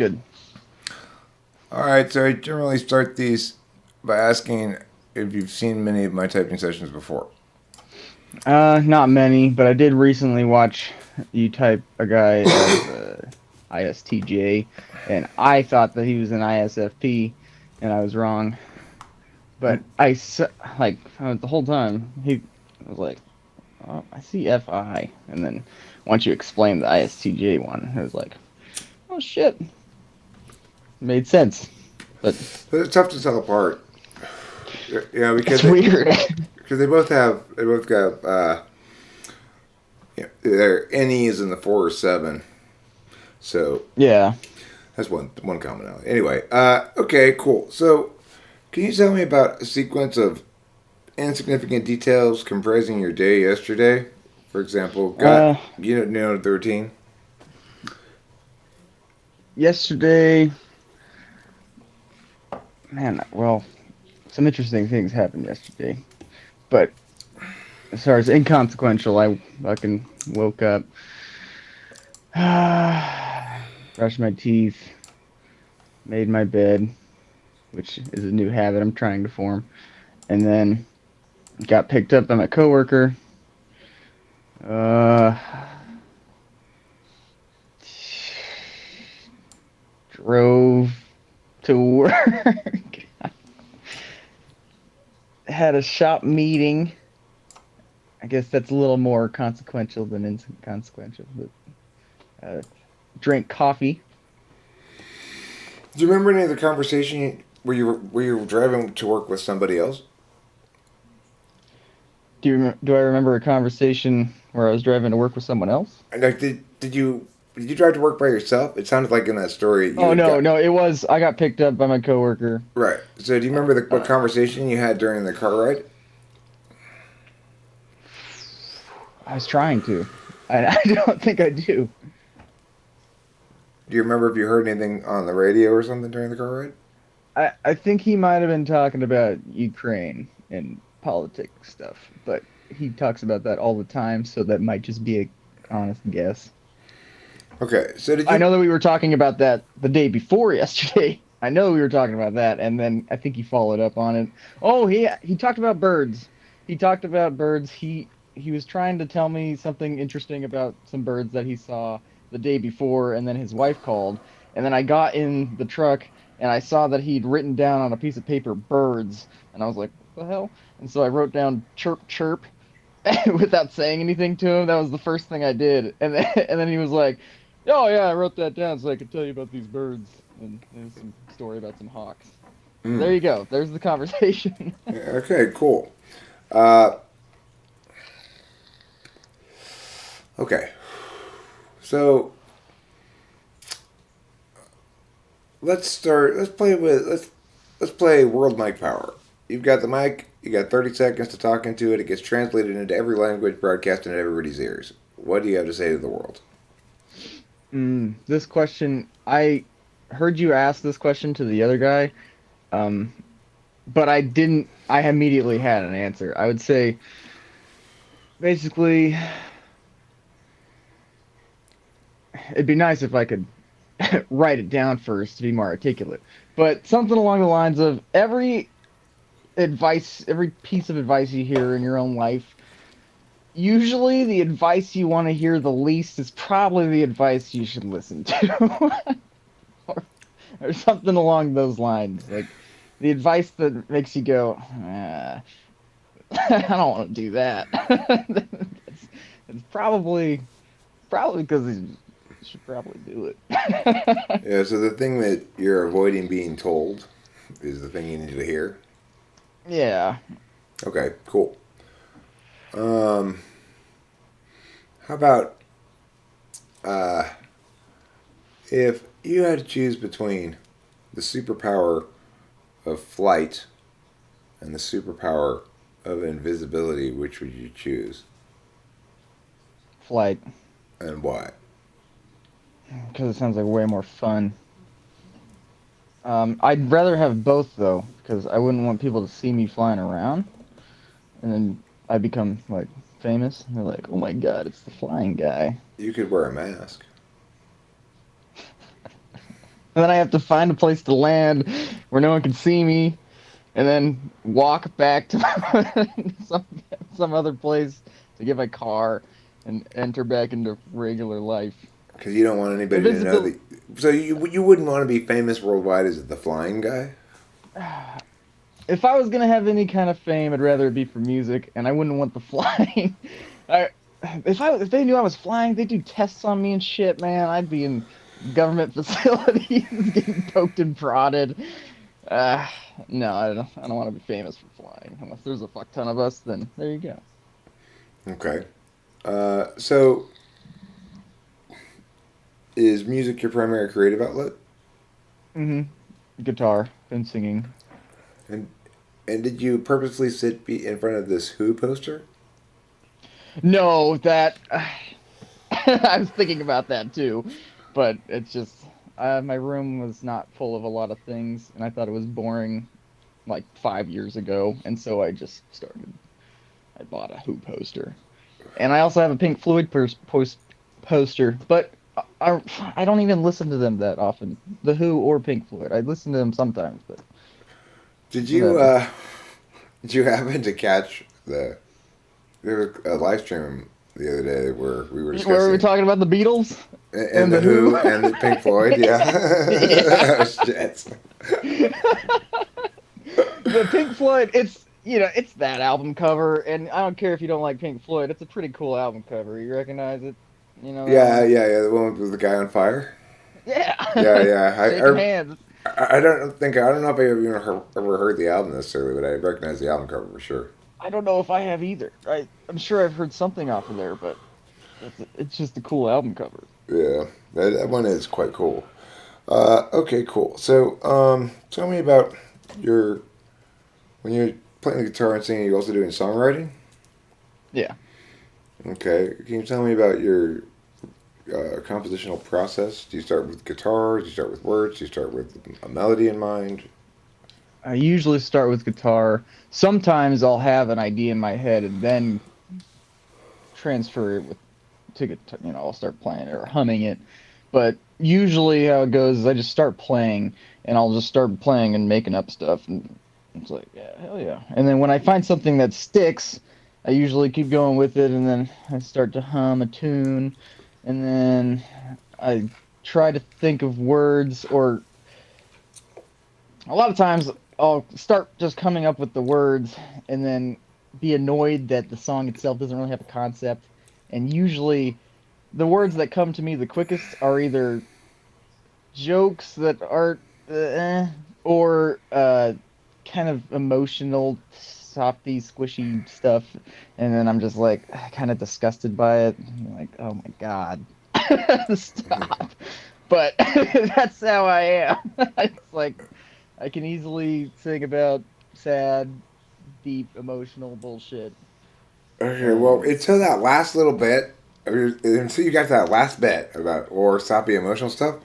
good. All right, so I generally start these by asking if you've seen many of my typing sessions before. Not many, but I did recently watch you type a guy as ISTJ, and I thought that he was an ISFP, and I was wrong. But the whole time he was like, oh, I see FI, and then once you explained the ISTJ one, it was like, oh shit, made sense. But But it's tough to tell apart. Yeah, it's weird. because they both got their NEs in the 4 or 7. So Yeah. that's one commonality. Anyway, okay, cool. So can you tell me about a sequence of insignificant details comprising your day yesterday? For example, got Uh, you know the routine. Yesterday, man. Well, some interesting things happened yesterday, but as far as inconsequential, I fucking woke up, brushed my teeth, made my bed, which is a new habit I'm trying to form, and then got picked up by my coworker. Uh, Drove to work, had a shop meeting. I guess that's a little more consequential than inconsequential, but drank coffee. Do you remember any of the conversation where you were driving to work with somebody else? Do I remember a conversation where I was driving to work with someone else? And like, did you drive to work by yourself? It sounded like in that story you Oh had no, got no, it was I got picked up by my coworker. right. So do you remember what Uh, conversation you had during the car ride? I was trying to. I don't think I do. Do you remember if you heard anything on the radio or something during the car ride? I think he might have been talking about Ukraine and politics stuff, but he talks about that all the time, so that might just be a honest guess. Okay. So did I you know that we were talking about that the day before yesterday. I know we were talking about that, and then I think he followed up on it. Oh, he talked about birds. He talked about birds. He was trying to tell me something interesting about some birds that he saw the day before, and then his wife called, and then I got in the truck and I saw that he'd written down on a piece of paper birds, and I was like, what the hell? And so I wrote down chirp chirp without saying anything to him. That was the first thing I did, and then he was like, "Oh yeah, I wrote that down so I could tell you about these birds." And there's some story about some hawks. So there Mm. you go. There's the conversation. Yeah, okay, cool. Uh, okay. So let's start. Let's play World Mic Power. You've got the mic. You got 30 seconds to talk into it. It gets translated into every language, broadcasted in everybody's ears. What do you have to say to the world? This question, I heard you ask this question to the other guy, um, but I didn't. I immediately had an answer. I would say basically, it'd be nice if I could write it down first to be more articulate. But something along the lines of every piece of advice you hear in your own life, usually the advice you want to hear the least is probably the advice you should listen to. or, or something along those lines. Like the advice that makes you go, I don't want to do that. It's probably because you should probably do it. Yeah, so the thing that you're avoiding being told is the thing you need to hear. Yeah. Okay, cool. Um, how about uh, if you had to choose between the superpower of flight and the superpower of invisibility, which would you choose Flight, and why? because it sounds like way more fun. I'd rather have both though, because I wouldn't want people to see me flying around, and then I become like famous. And they're like, "Oh my God, it's the flying guy." You could wear a mask. And then I have to find a place to land where no one can see me, and then walk back to some some other place to get my car and enter back into regular life. Because you don't want anybody to know Invisible. that. So you wouldn't want to be famous worldwide as the flying guy. If I was gonna have any kind of fame, I'd rather it be for music, and I wouldn't want the flying. I, if they knew I was flying, they'd do tests on me and shit, man. I'd be in government facilities getting poked and prodded. Uh, no, I don't want to be famous for flying. Unless there's a fuck ton of us, then there you go. Okay. So is music your primary creative outlet? Hmm. Guitar and singing. And and did you purposely sit in front of this Who poster? No, that I was thinking about that too, but it's just my room was not full of a lot of things, and I thought it was boring like 5 years ago, and so I just started. I bought a Who poster, and I also have a Pink Floyd poster, but I don't even listen to them that often, the Who or Pink Floyd. I listen to them sometimes, but Did you whatever. did you happen to catch there was a live stream the other day where we were Where were we discussing talking about the Beatles and and the the Who? Who and the Pink Floyd? Yeah. Yeah. Shit. The Pink Floyd, it's that album cover, and I don't care if you don't like Pink Floyd. It's a pretty cool album cover. You recognize it? You know that Yeah, one? yeah, yeah. The one with the guy on fire. Yeah, Yeah. yeah. Shaking hands. I don't know if I ever heard the album necessarily, but I recognize the album cover for sure. I don't know if I have either. I'm sure I've heard something off of there, but it's just a cool album cover. Yeah, that one is quite cool. Okay, cool. So, tell me about your when you're playing the guitar and singing. You also doing songwriting. Yeah. Okay, can you tell me about your compositional process? Do you start with guitar? Do you start with words? Do you start with a melody in mind? I usually start with guitar. Sometimes I'll have an idea in my head and then transfer it with to guitar. I'll start playing it or humming it. But usually how it goes is I just start playing and I'll just start playing and making up stuff and it's like, yeah, hell yeah. And then when I find something that sticks, I usually keep going with it and then I start to hum a tune and then I try to think of words or a lot of times I'll start just coming up with the words and then be annoyed that the song itself doesn't really have a concept. And usually the words that come to me the quickest are either jokes that aren't or kind of emotional, softy, squishy stuff. And then I'm just like kind of disgusted by it. I'm like, oh my God, stop. But that's how I am. It's like I can easily sing about sad, deep, emotional bullshit. Okay, well, And until that last little bit, until you got to that last bit about or soppy emotional stuff,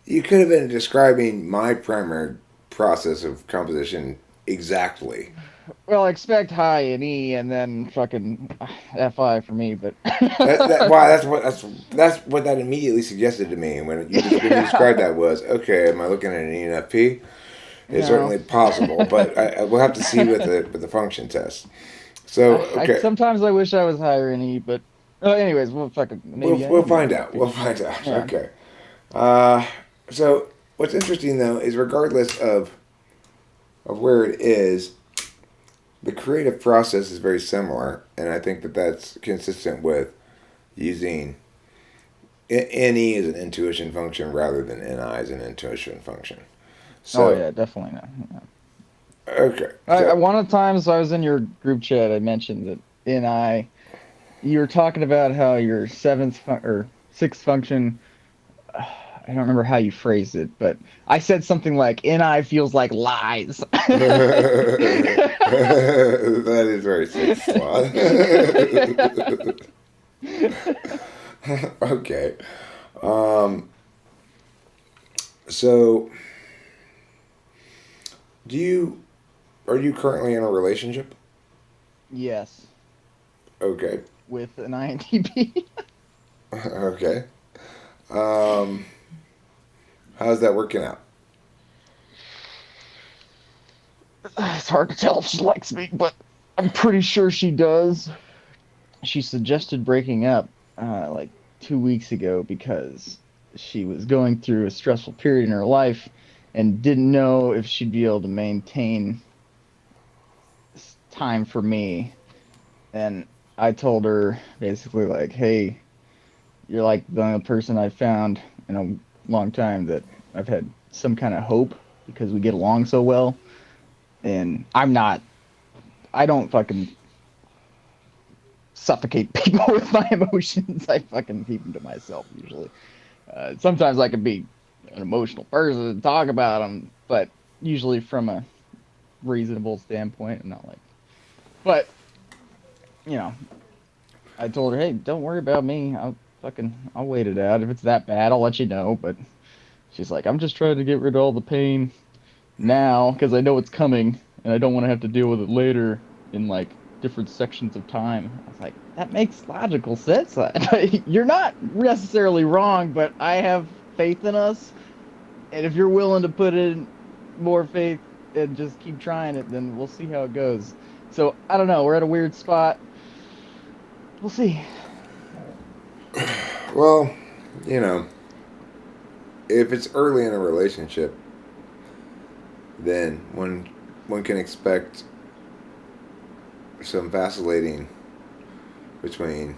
you could have been describing my primary process of composition exactly. well, I expect high and E and then fucking FI for me, but Wow, that's what that immediately suggested to me when you described yeah, that was okay. Am I looking at an ENFP? It's no. certainly possible, but I will have to see with the function test. So I okay, sometimes I wish I was higher in E, but anyways, well, fucking maybe I we'll am find out. We'll ENFP. find out. Yeah. Okay. Uh, so what's interesting though is regardless of where it is, the creative process is very similar, and I think that that's consistent with using NE as an intuition function rather than NI as an intuition function. Oh So yeah, definitely not. Yeah. okay, so One of the times I was in your group chat, I mentioned that NI. You were talking about how your or sixth function. I don't remember how you phrased it, but I said something like "NI feels like lies." that is very six slot. Okay, um, so do you are you currently in a relationship? Yes, Okay, with an INTP. okay. Um, How's that working out? It's hard to tell if she likes me, but I'm pretty sure she does. She suggested breaking up like 2 weeks ago because she was going through a stressful period in her life and didn't know if she'd be able to maintain time for me. And I told her basically like, "Hey, you're like the only person I've found in a long time that I've had some kind of hope because we get along so well." And I don't fucking suffocate people with my emotions. I fucking keep them to myself usually. Sometimes I can be an emotional person and talk about them, but usually from a reasonable standpoint, and not like. But you know, I told her, "Hey, don't worry about me. I'll wait it out. If it's that bad, I'll let you know." But she's like, "I'm just trying to get rid of all the pain now because I know it's coming, and I don't want to have to deal with it later in like different sections of time." I was like, "That makes logical sense. You're not necessarily wrong, but I have faith in us, and if you're willing to put in more faith and just keep trying it, then we'll see how it goes." So I don't know. We're at a weird spot. We'll see. Well, you know, if it's early in a relationship, then one can expect some vacillating between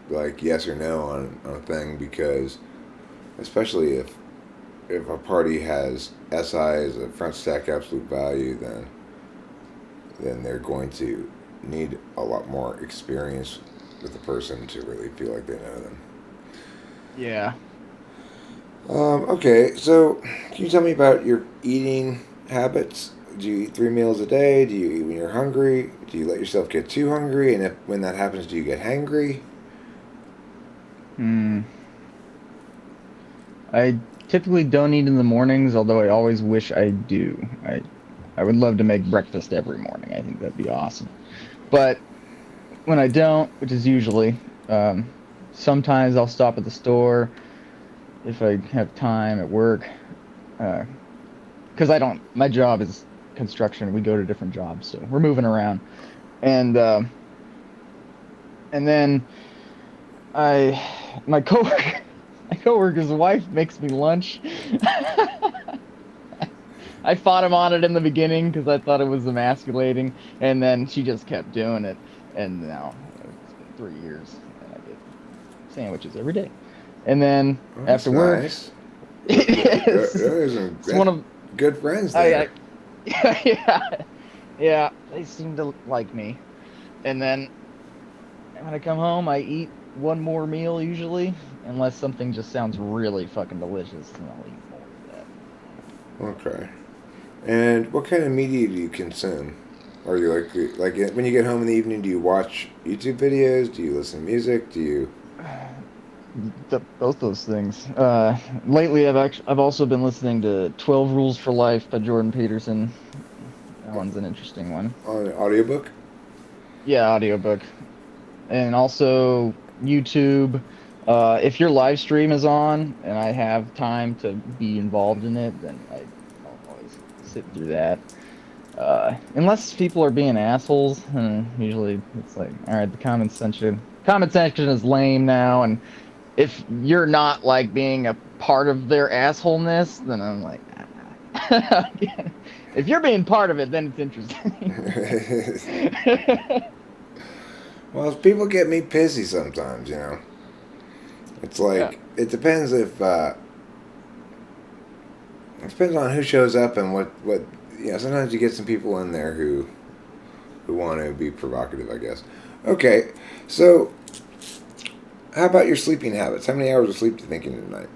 like yes or no on a thing because especially if a party has SI as a front stack absolute value, then they're going to need a lot more experience with the person to really feel like they know them. Yeah. Okay, so can you tell me about your eating habits? Do you eat 3 meals a day? Do you eat when you're hungry? Do you let yourself get too hungry? And when that happens, do you get hangry? Hmm. I typically don't eat in the mornings, although I always wish I do. I would love to make breakfast every morning. I think that'd be awesome. But when I don't, which is usually, sometimes I'll stop at the store if I have time at work. Because I don't, my job is construction. We go to different jobs, so we're moving around. And and then my coworker, my coworker's wife makes me lunch. I fought him on it in the beginning because I thought it was emasculating, and then she just kept doing it. And now it's been 3 years, and I get sandwiches every day. And then Oh, that's after work, nice. it is. It's That's one of good friends I there. yeah, yeah. They seem to like me. And then when I come home, I eat one more meal usually, unless something just sounds really fucking delicious, and I'll eat more of that. Okay. And what kind of media do you consume? Are you like when you get home in the evening? Do you watch YouTube videos? Do you listen to music? Do you? Both those things. Lately, I've also been listening to 12 Rules for Life by Jordan Peterson. That one's an interesting one. On an audiobook? Yeah, audiobook. And also YouTube. If your live stream is on and I have time to be involved in it, then I'll always sit through that. Unless people are being assholes, usually it's like, all right, the comment section is lame now, and if you're not like being a part of their assholeness, then I'm like, ah. If you're being part of it, then it's interesting. Well, people get me pissy sometimes. It's Yeah. like it depends if it depends on who shows up and what. Sometimes you get some people in there who want to be provocative, I guess. Okay, so how about your sleeping habits? How many hours of sleep do you think you need a night?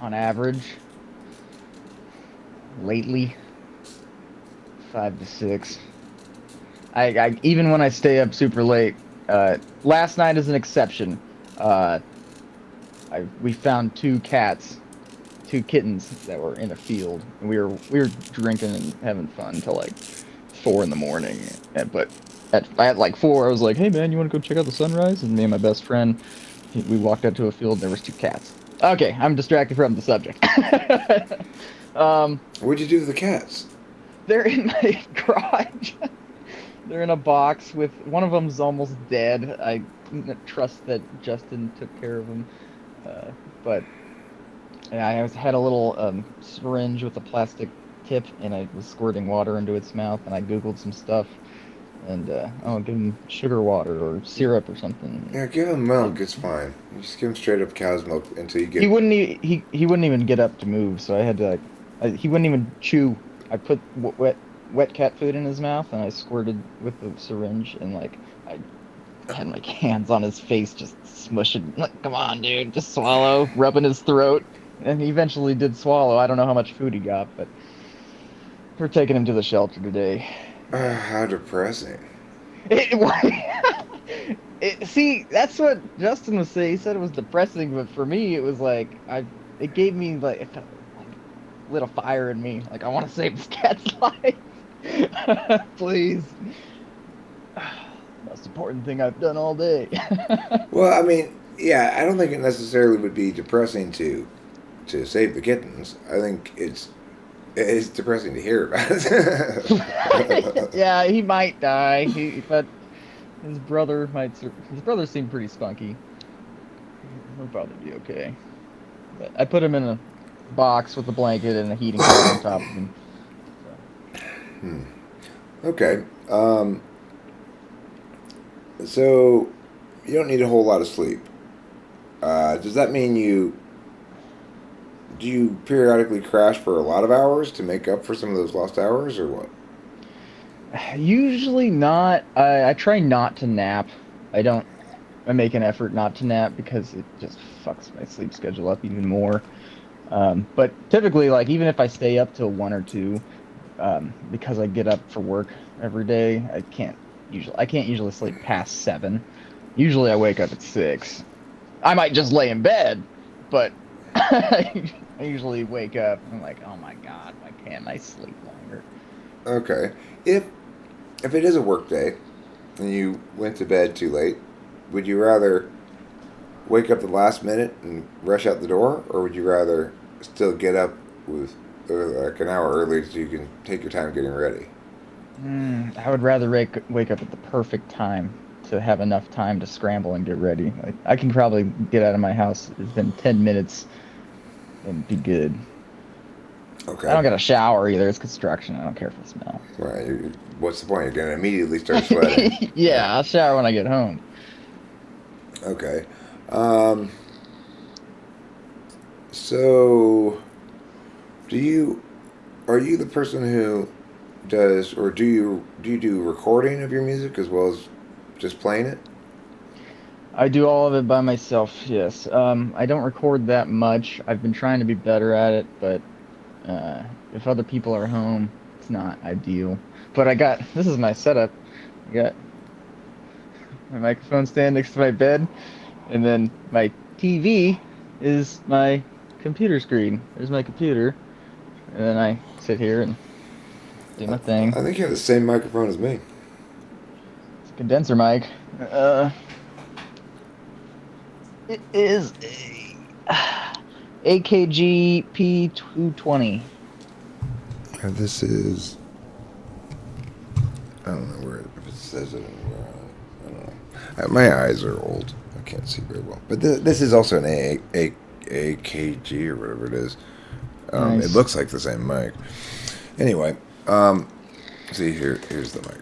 On average, lately, 5 to 6. I even when I stay up super late. Last night is an exception. Uh, we found two kittens that were in a field, and we were drinking and having fun until like 4 in the morning. But at like 4, I was like, "Hey man, you want to go check out the sunrise?" And me and my best friend We walked out to a field. There was 2 cats. Okay, I'm distracted from the subject. um, What'd you do with the cats? they're in my garage. They're in a box with one of them's almost dead. I trust that Justin took care of him. Uh, but yeah, had a little syringe with a plastic tip, and I was squirting water into its mouth, and I Googled some stuff, and I'll give him sugar water or syrup or something. Yeah, give him milk. It's fine. You just give him straight up cow's milk until you He get. wouldn't he wouldn't even get up to move, so I had to like he wouldn't even chew. I put wet cat food in his mouth, and I squirted with the syringe, and like I had my hands on his face, just smushing. Like, come on, dude, just swallow, rubbing his throat, and he eventually did swallow. I don't know how much food he got, but we're taking him to the shelter today. How depressing. See, that's what Justin was saying. He said it was depressing, but for me, it was like it gave me like it felt like lit a fire in me. Like I want to save this cat's life, please. Most important thing I've done all day. Well, I mean, yeah, I don't think it necessarily would be depressing to save the kittens. I think it's depressing to hear about it. Yeah, he might die. But his brother might. His brother seemed pretty spunky. He'll probably be okay. But I put him in a box with a blanket and a heating pad on top of him. Hmm. Okay. So you don't need a whole lot of sleep. Does that mean do you periodically crash for a lot of hours to make up for some of those lost hours, or what? Usually not. I try not to nap. I don't. I make an effort not to nap because it just fucks my sleep schedule up even more. But typically, like even if I stay up till 1 or 2, because I get up for work every day, I can't usually sleep past 7. Usually I wake up at 6. I might just lay in bed, but I usually wake up and I'm like, oh my God, why can't I sleep longer? Okay. If it is a work day and you went to bed too late, would you rather wake up the last minute and rush out the door, or would you rather still get up with like an hour early so you can take your time getting ready? I would rather wake up at the perfect time to have enough time to scramble and get ready. Like, I can probably get out of my house within 10 minutes and be good. I Okay. don't get a shower either. It's construction. I don't care for the smell. Right. What's the point? You're gonna immediately start sweating. Yeah, I'll shower when I get home. Okay. Um, so, are you the person who does, or do you do recording of your music as well as just playing it? I do all of it by myself, yes. I don't record that much. I've been trying to be better at it, but if other people are home, it's not ideal. But this is my setup. I got my microphone stand next to my bed, and then my TV is my computer screen. There's my computer, and then I sit here and do my thing. I think you have the same microphone as me. It's a condenser mic. It is a AKG P220. And this is, I don't know if it says it anywhere. I don't know. My eyes are old. I can't see very well. But this is also an AKG or whatever it is. It Nice. looks like the same mic. Anyway, see here's the mic.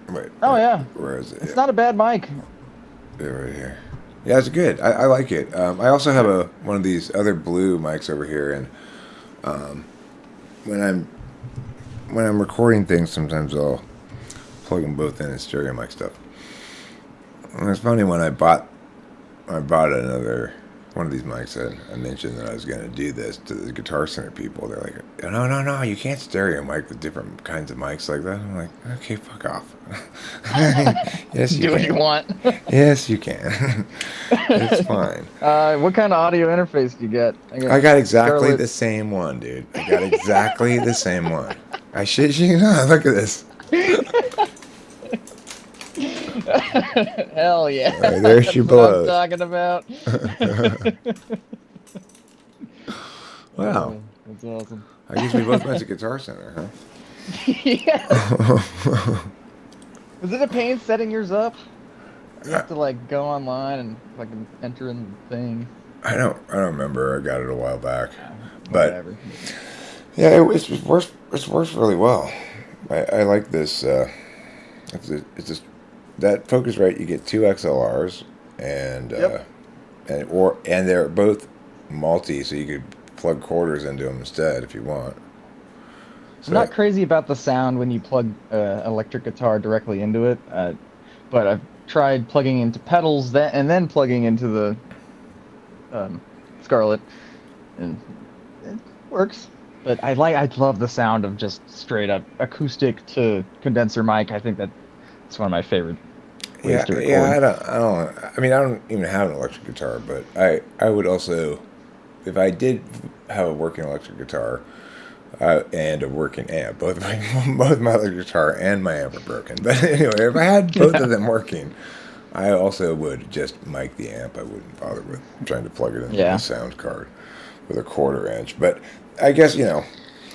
Wait. Oh yeah, Where is it? it's Yeah, not a bad mic. yeah, right here. Yeah, it's good. I like it. I also have one of these other blue mics over here, and when I'm recording things, sometimes I'll plug them both in as stereo mic stuff. And it's funny when I bought another one of these mics. I mentioned that I was going to do this to the Guitar Center people. They're like, no, you can't stereo mic with different kinds of mics like that. I'm like, okay, fuck off. Yes, you Do what can. you want. Yes, you can. It's fine. What kind of audio interface do you get? I got exactly Scarlett. the same one, dude. I got exactly the same one. I shit you not. Look at this. Hell yeah. There she That's what I'm blows. talking about. Wow. That's awesome. I guess we both went to Guitar Center, Yes. huh? Was it a pain setting yours up? You I, have to like go online and fucking enter in the thing. I don't remember. I got it a while back, but Whatever. yeah, it's worked really well. I like this. It's just that Focusrite. You get two XLRs and Yep. and they're both multi, so you could plug quarters into them instead if you want. I'm So not crazy about the sound when you plug electric guitar directly into it, but I've tried plugging into pedals that and then plugging into the um, Scarlett, and it works. But I love the sound of just straight up acoustic to condenser mic. I think that's one of my favorite ways yeah, to yeah. record. I mean, I don't even have an electric guitar, but I would also, if I did have a working electric guitar. And a working amp. Both my electric guitar and my amp are broken. But anyway, if I had both of them working, I also would just mic the amp. I wouldn't bother with trying to plug it into the Yeah. sound card with a 1/4 inch. But I guess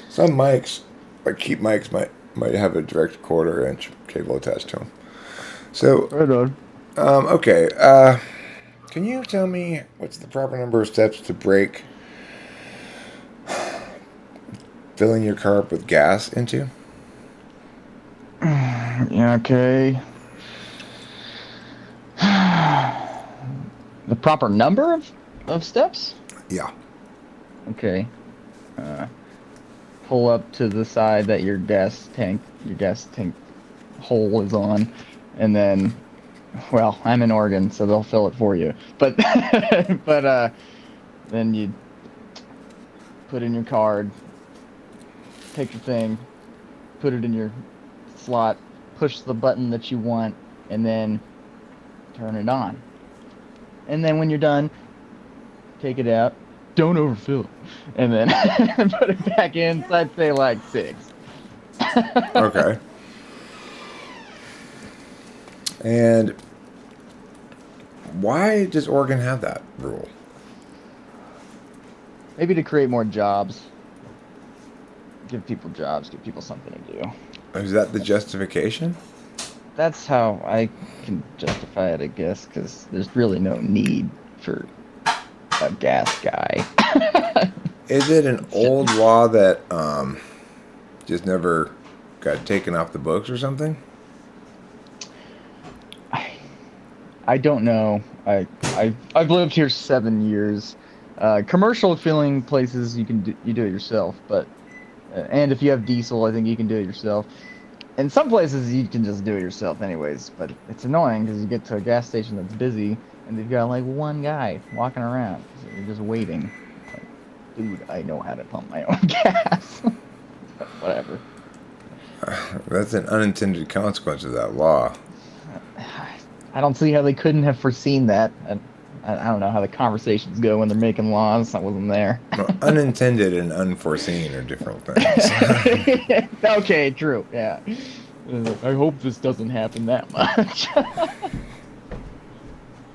some mics, like cheap mics, might have a direct 1/4 inch cable attached to them. So Right on. okay, can you tell me what's the proper number of steps to break filling your car up with gas into? Yeah, okay. The proper number of steps? Yeah. Okay. Uh, Pull up to the side that your gas tank hole is on, and then, well, I'm in Oregon, so they'll fill it for you. But, but then you put in your card, take the thing, put it in your slot, push the button that you want, and then turn it on. And then when you're done, take it out. Don't overfill it. And then put it back in. So I'd say like 6. Okay. And why does Oregon have that rule? Maybe to create more jobs. Give people jobs, give people something to do. Is that the justification? That's how I can justify it, I guess, because there's really no need for a gas guy. Is it an It's just, old law that just never got taken off the books or something? I, I don't know. I've lived here 7 years. Commercial filling places you do it yourself, but and if you have diesel, I think you can do it yourself. In some places you can just do it yourself anyways, but it's annoying because you get to a gas station that's busy and they've got like one guy walking around, so you're just waiting. It's like, dude, I know how to pump my own gas. But whatever. That's an unintended consequence of that law. I don't see how they couldn't have foreseen that. I don't know how the conversations go when they're making laws. I wasn't there. Well, unintended and unforeseen are different things. Okay, true. Yeah. I hope this doesn't happen that much. I,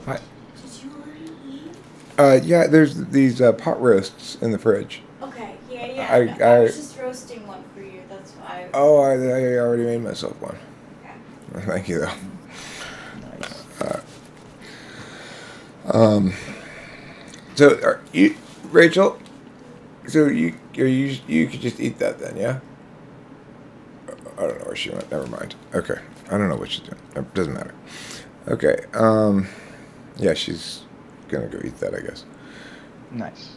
Did you already eat? yeah, there's these pot roasts in the fridge. Okay, yeah. I, No, I I, was just roasting one for you. That's why. oh, I already made myself one. Okay. Thank you, though. Nice. So, are you, Rachel? So you could just eat that then, yeah? I don't know where she went. Never mind. Okay, I don't know what she's doing. It doesn't matter. Okay. Yeah, she's gonna go eat that, I guess. Nice.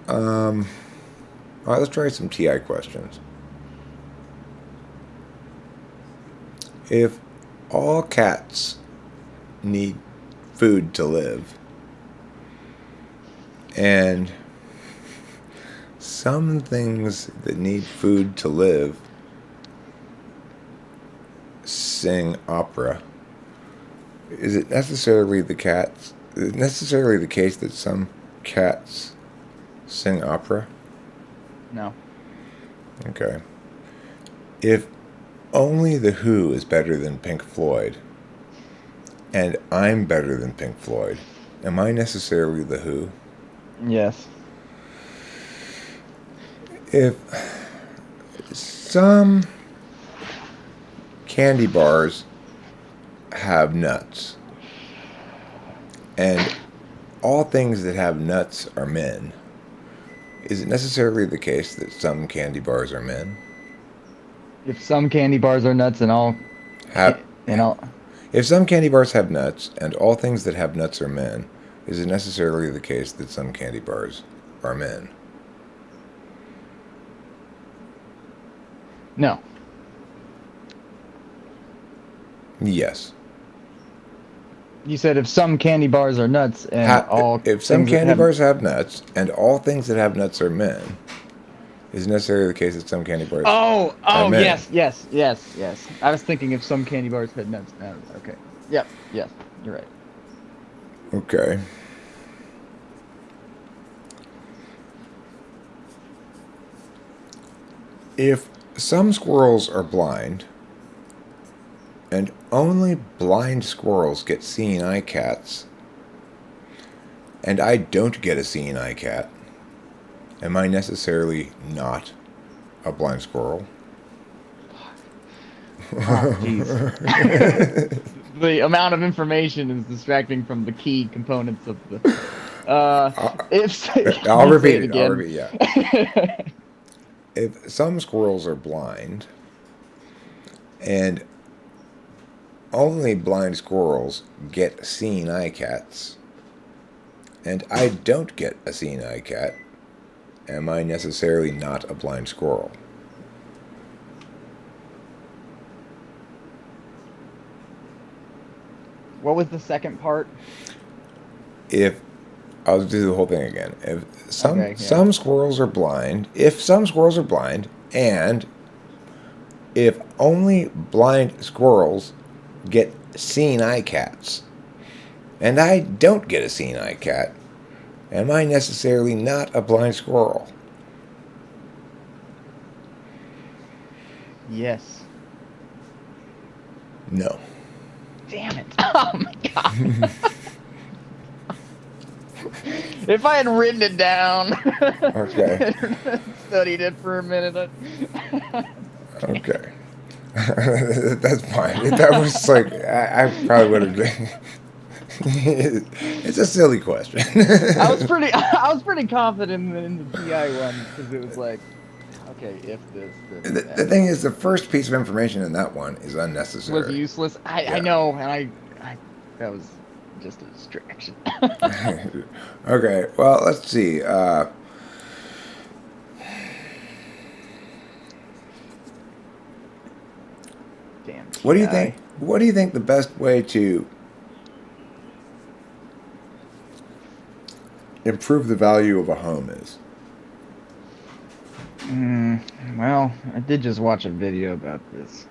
All right, let's try some TI questions. If all cats need food to live, and some things that need food to live sing opera, is it necessarily the case that some cats sing opera? No. Okay. If only The Who is better than Pink Floyd, and I'm better than Pink Floyd, am I necessarily The Who? Yes. If some candy bars have nuts, and all things that have nuts are men, is it necessarily the case that some candy bars are men? If some candy bars are nuts and all, Have, and all, if some candy bars have nuts, and all things that have nuts are men, is it necessarily the case that some candy bars are men? no. Yes. You said if some candy bars are nuts and all If some things that candy have, bars have nuts, and all things that have nuts are men, is it necessarily the case that some candy bars are men? yes. I was thinking if some candy bars had nuts. Okay. Yep. Yes. You're right. Okay. If some squirrels are blind, and only blind squirrels get seeing eye cats, and I don't get a seeing eye cat, am I necessarily not a blind squirrel? Oh, jeez. The amount of information is distracting from the key components of the. If I'll you say repeat it it. I'll again. repeat. Yeah. If some squirrels are blind, and only blind squirrels get seeing eye cats, and I don't get a seeing eye cat, am I necessarily not a blind squirrel? What was the second part? If I'll do the whole thing again. If Okay. Yeah. some squirrels are blind, if some squirrels are blind, and if only blind squirrels get seeing eye cats, and I don't get a seeing eye cat, am I necessarily not a blind squirrel? Yes. No. Damn it! Oh my god! If I had written it down, Okay. studied it for a minute. Okay. That's fine. That was like I probably would have. It's a silly question. I was pretty confident in the PI one because it was like, okay, if this, then The that thing is, the first piece of information in that one is was unnecessary. useless. I Yeah. know, and I that was just a distraction. Okay. Well, let's see. Damn What do you TI. think? What do you think the best way to improve the value of a home is? Well, I did just watch a video about this.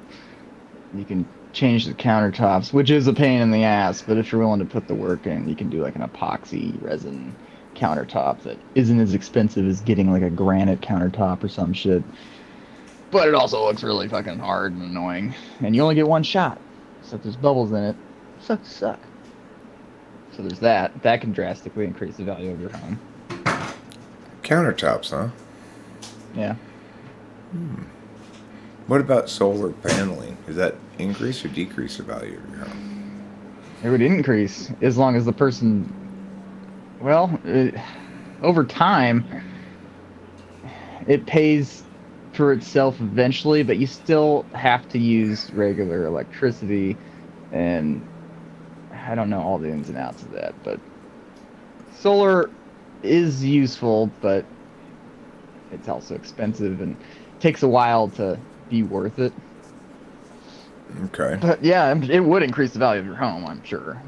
You can change the countertops, which is a pain in the ass, but if you're willing to put the work in, you can do like an epoxy resin countertop that isn't as expensive as getting like a granite countertop or some shit. But it also looks really fucking hard and annoying. And you only get one shot. So if there's bubbles in it, sucks to suck. So there's that. That can drastically increase the value of your home. Countertops, huh? Yeah. What about solar paneling? Does that increase or decrease the value of your home? It would increase as long as the person. Well, over time, it pays for itself eventually, but you still have to use regular electricity, and I don't know all the ins and outs of that, but solar is useful, but it's also expensive and takes a while to be worth it. Okay. But yeah, it would increase the value of your home, I'm sure.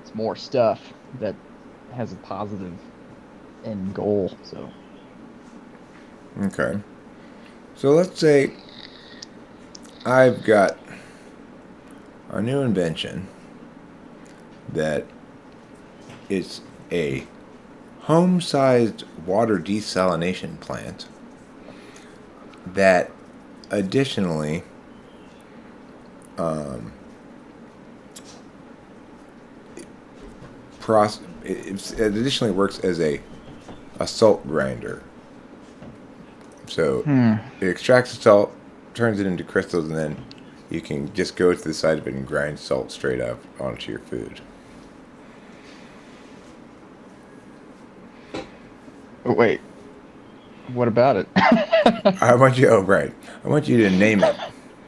It's more stuff that has a positive end goal, so. Okay. So let's say I've got a new invention that is a home-sized water desalination plant that additionally It additionally works as a salt grinder. So it extracts the salt, turns it into crystals, and then you can just go to the side of it and grind salt straight up onto your food. Wait, what about it? I want you. Oh, right. I want you to name it.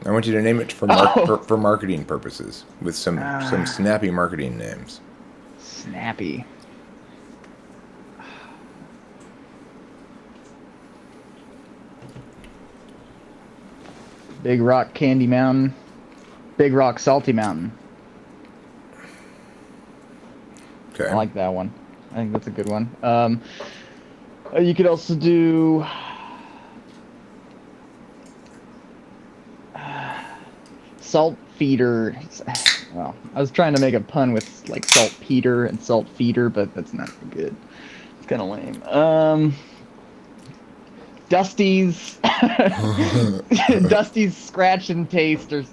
I want you to name it for for marketing purposes with some snappy marketing names. Snappy. Big Rock Candy Mountain. Big Rock Salty Mountain. Okay. I like that one. I think that's a good one. You could also do salt feeder. Well, I was trying to make a pun with like saltpeter and salt feeder, but that's not good. It's kind of lame. Dusty's Dusty's scratch and taste or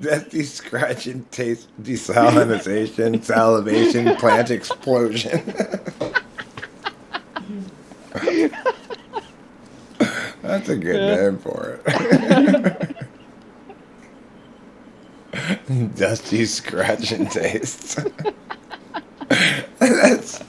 Dusty's scratch and taste desalinization, salivation, plant explosion. That's a good name for it. Dusty's scratch and taste. That's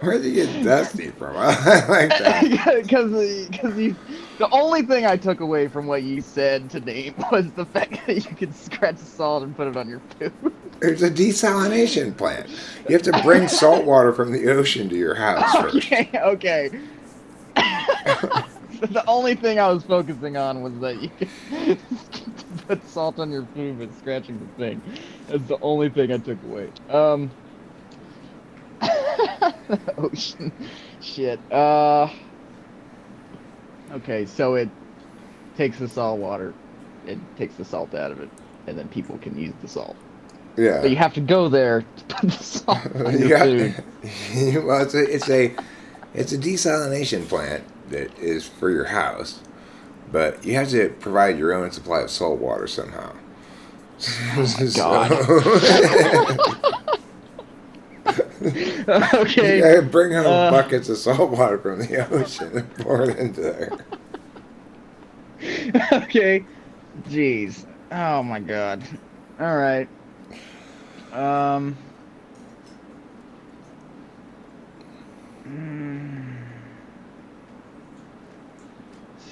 where'd you get Dusty from? I like that. Because the only thing I took away from what you said to name was the fact that you could scratch salt and put it on your food. There's a desalination plant. You have to bring salt water from the ocean to your house first. Okay. The only thing I was focusing on was that you could put salt on your food with scratching the thing. That's the only thing I took away. Ocean shit. Okay, so it takes the salt water, it takes the salt out of it, and then people can use the salt. Yeah. But you have to go there to put the salt on your food. Well, it's a desalination plant that is for your house, but you have to provide your own supply of salt water somehow. Oh my God. Okay. You gotta bring home buckets of salt water from the ocean and pour it into there. Okay. Jeez. Oh my God. All right.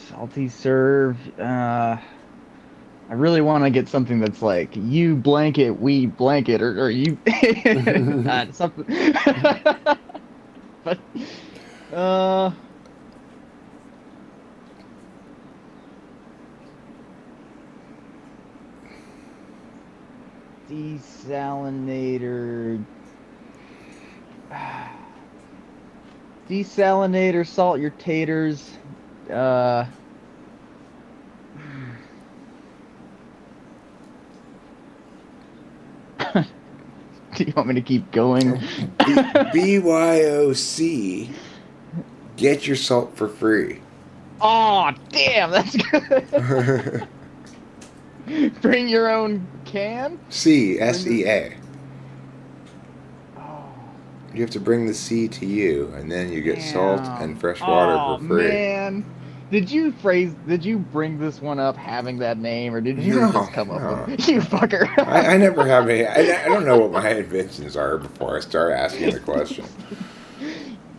Salty serve. I really want to get something that's like you blanket, we blanket, or you something. But desalinator. Desalinator, salt your taters. Do you want me to keep going? BYOC. Get your salt for free. Oh, damn, that's good. Bring your own can? SEA. Oh, You have to bring the C to you, and then you get salt and fresh water for free. Man. Did you bring this one up having that name, or did you just come up with it? You fucker. I never have any. I don't know what my inventions are before I start asking the question.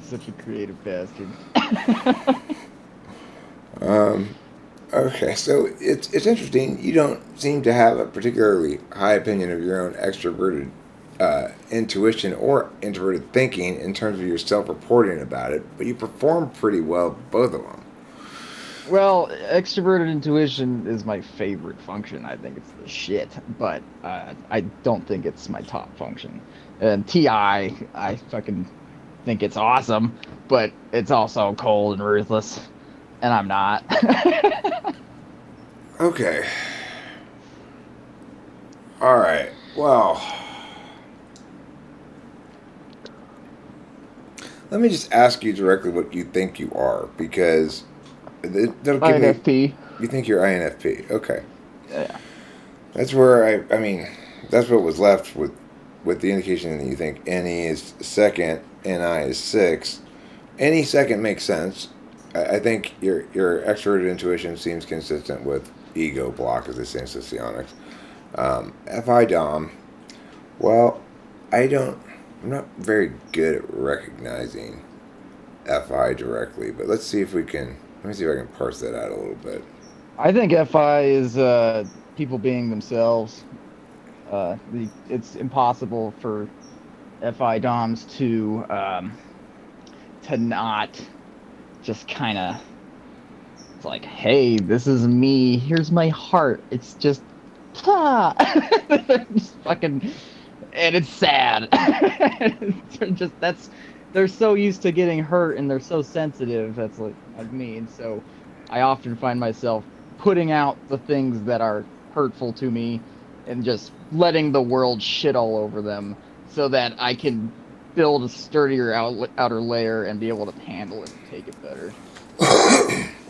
Such a creative bastard. Okay, so it's interesting. You don't seem to have a particularly high opinion of your own extroverted intuition or introverted thinking in terms of your self-reporting about it, but you perform pretty well both of them. Well, extroverted intuition is my favorite function. I think it's the shit, but I don't think it's my top function. And TI, I fucking think it's awesome, but it's also cold and ruthless, and I'm not. Okay. All right. Well, let me just ask you directly what you think you are, because that'll give me. INFP. You think you're INFP? Okay. Yeah. That's where I mean, that's what was left with the indication that you think NE is second, NI is sixth. Any second makes sense. I think your extroverted intuition seems consistent with ego block, as they say in socionics. FI Dom. Well, I don't. I'm not very good at recognizing FI directly, but let's see if we can. Let me see if I can parse that out a little bit. I think FI is people being themselves. It's impossible for FI DOMs to not just kind of, it's like, hey, this is me. Here's my heart. It's just, ah. They're just fucking, and it's sad. They're just they're so used to getting hurt and they're so sensitive. That's like me, and so I often find myself putting out the things that are hurtful to me and just letting the world shit all over them so that I can build a sturdier outer layer and be able to handle it and take it better.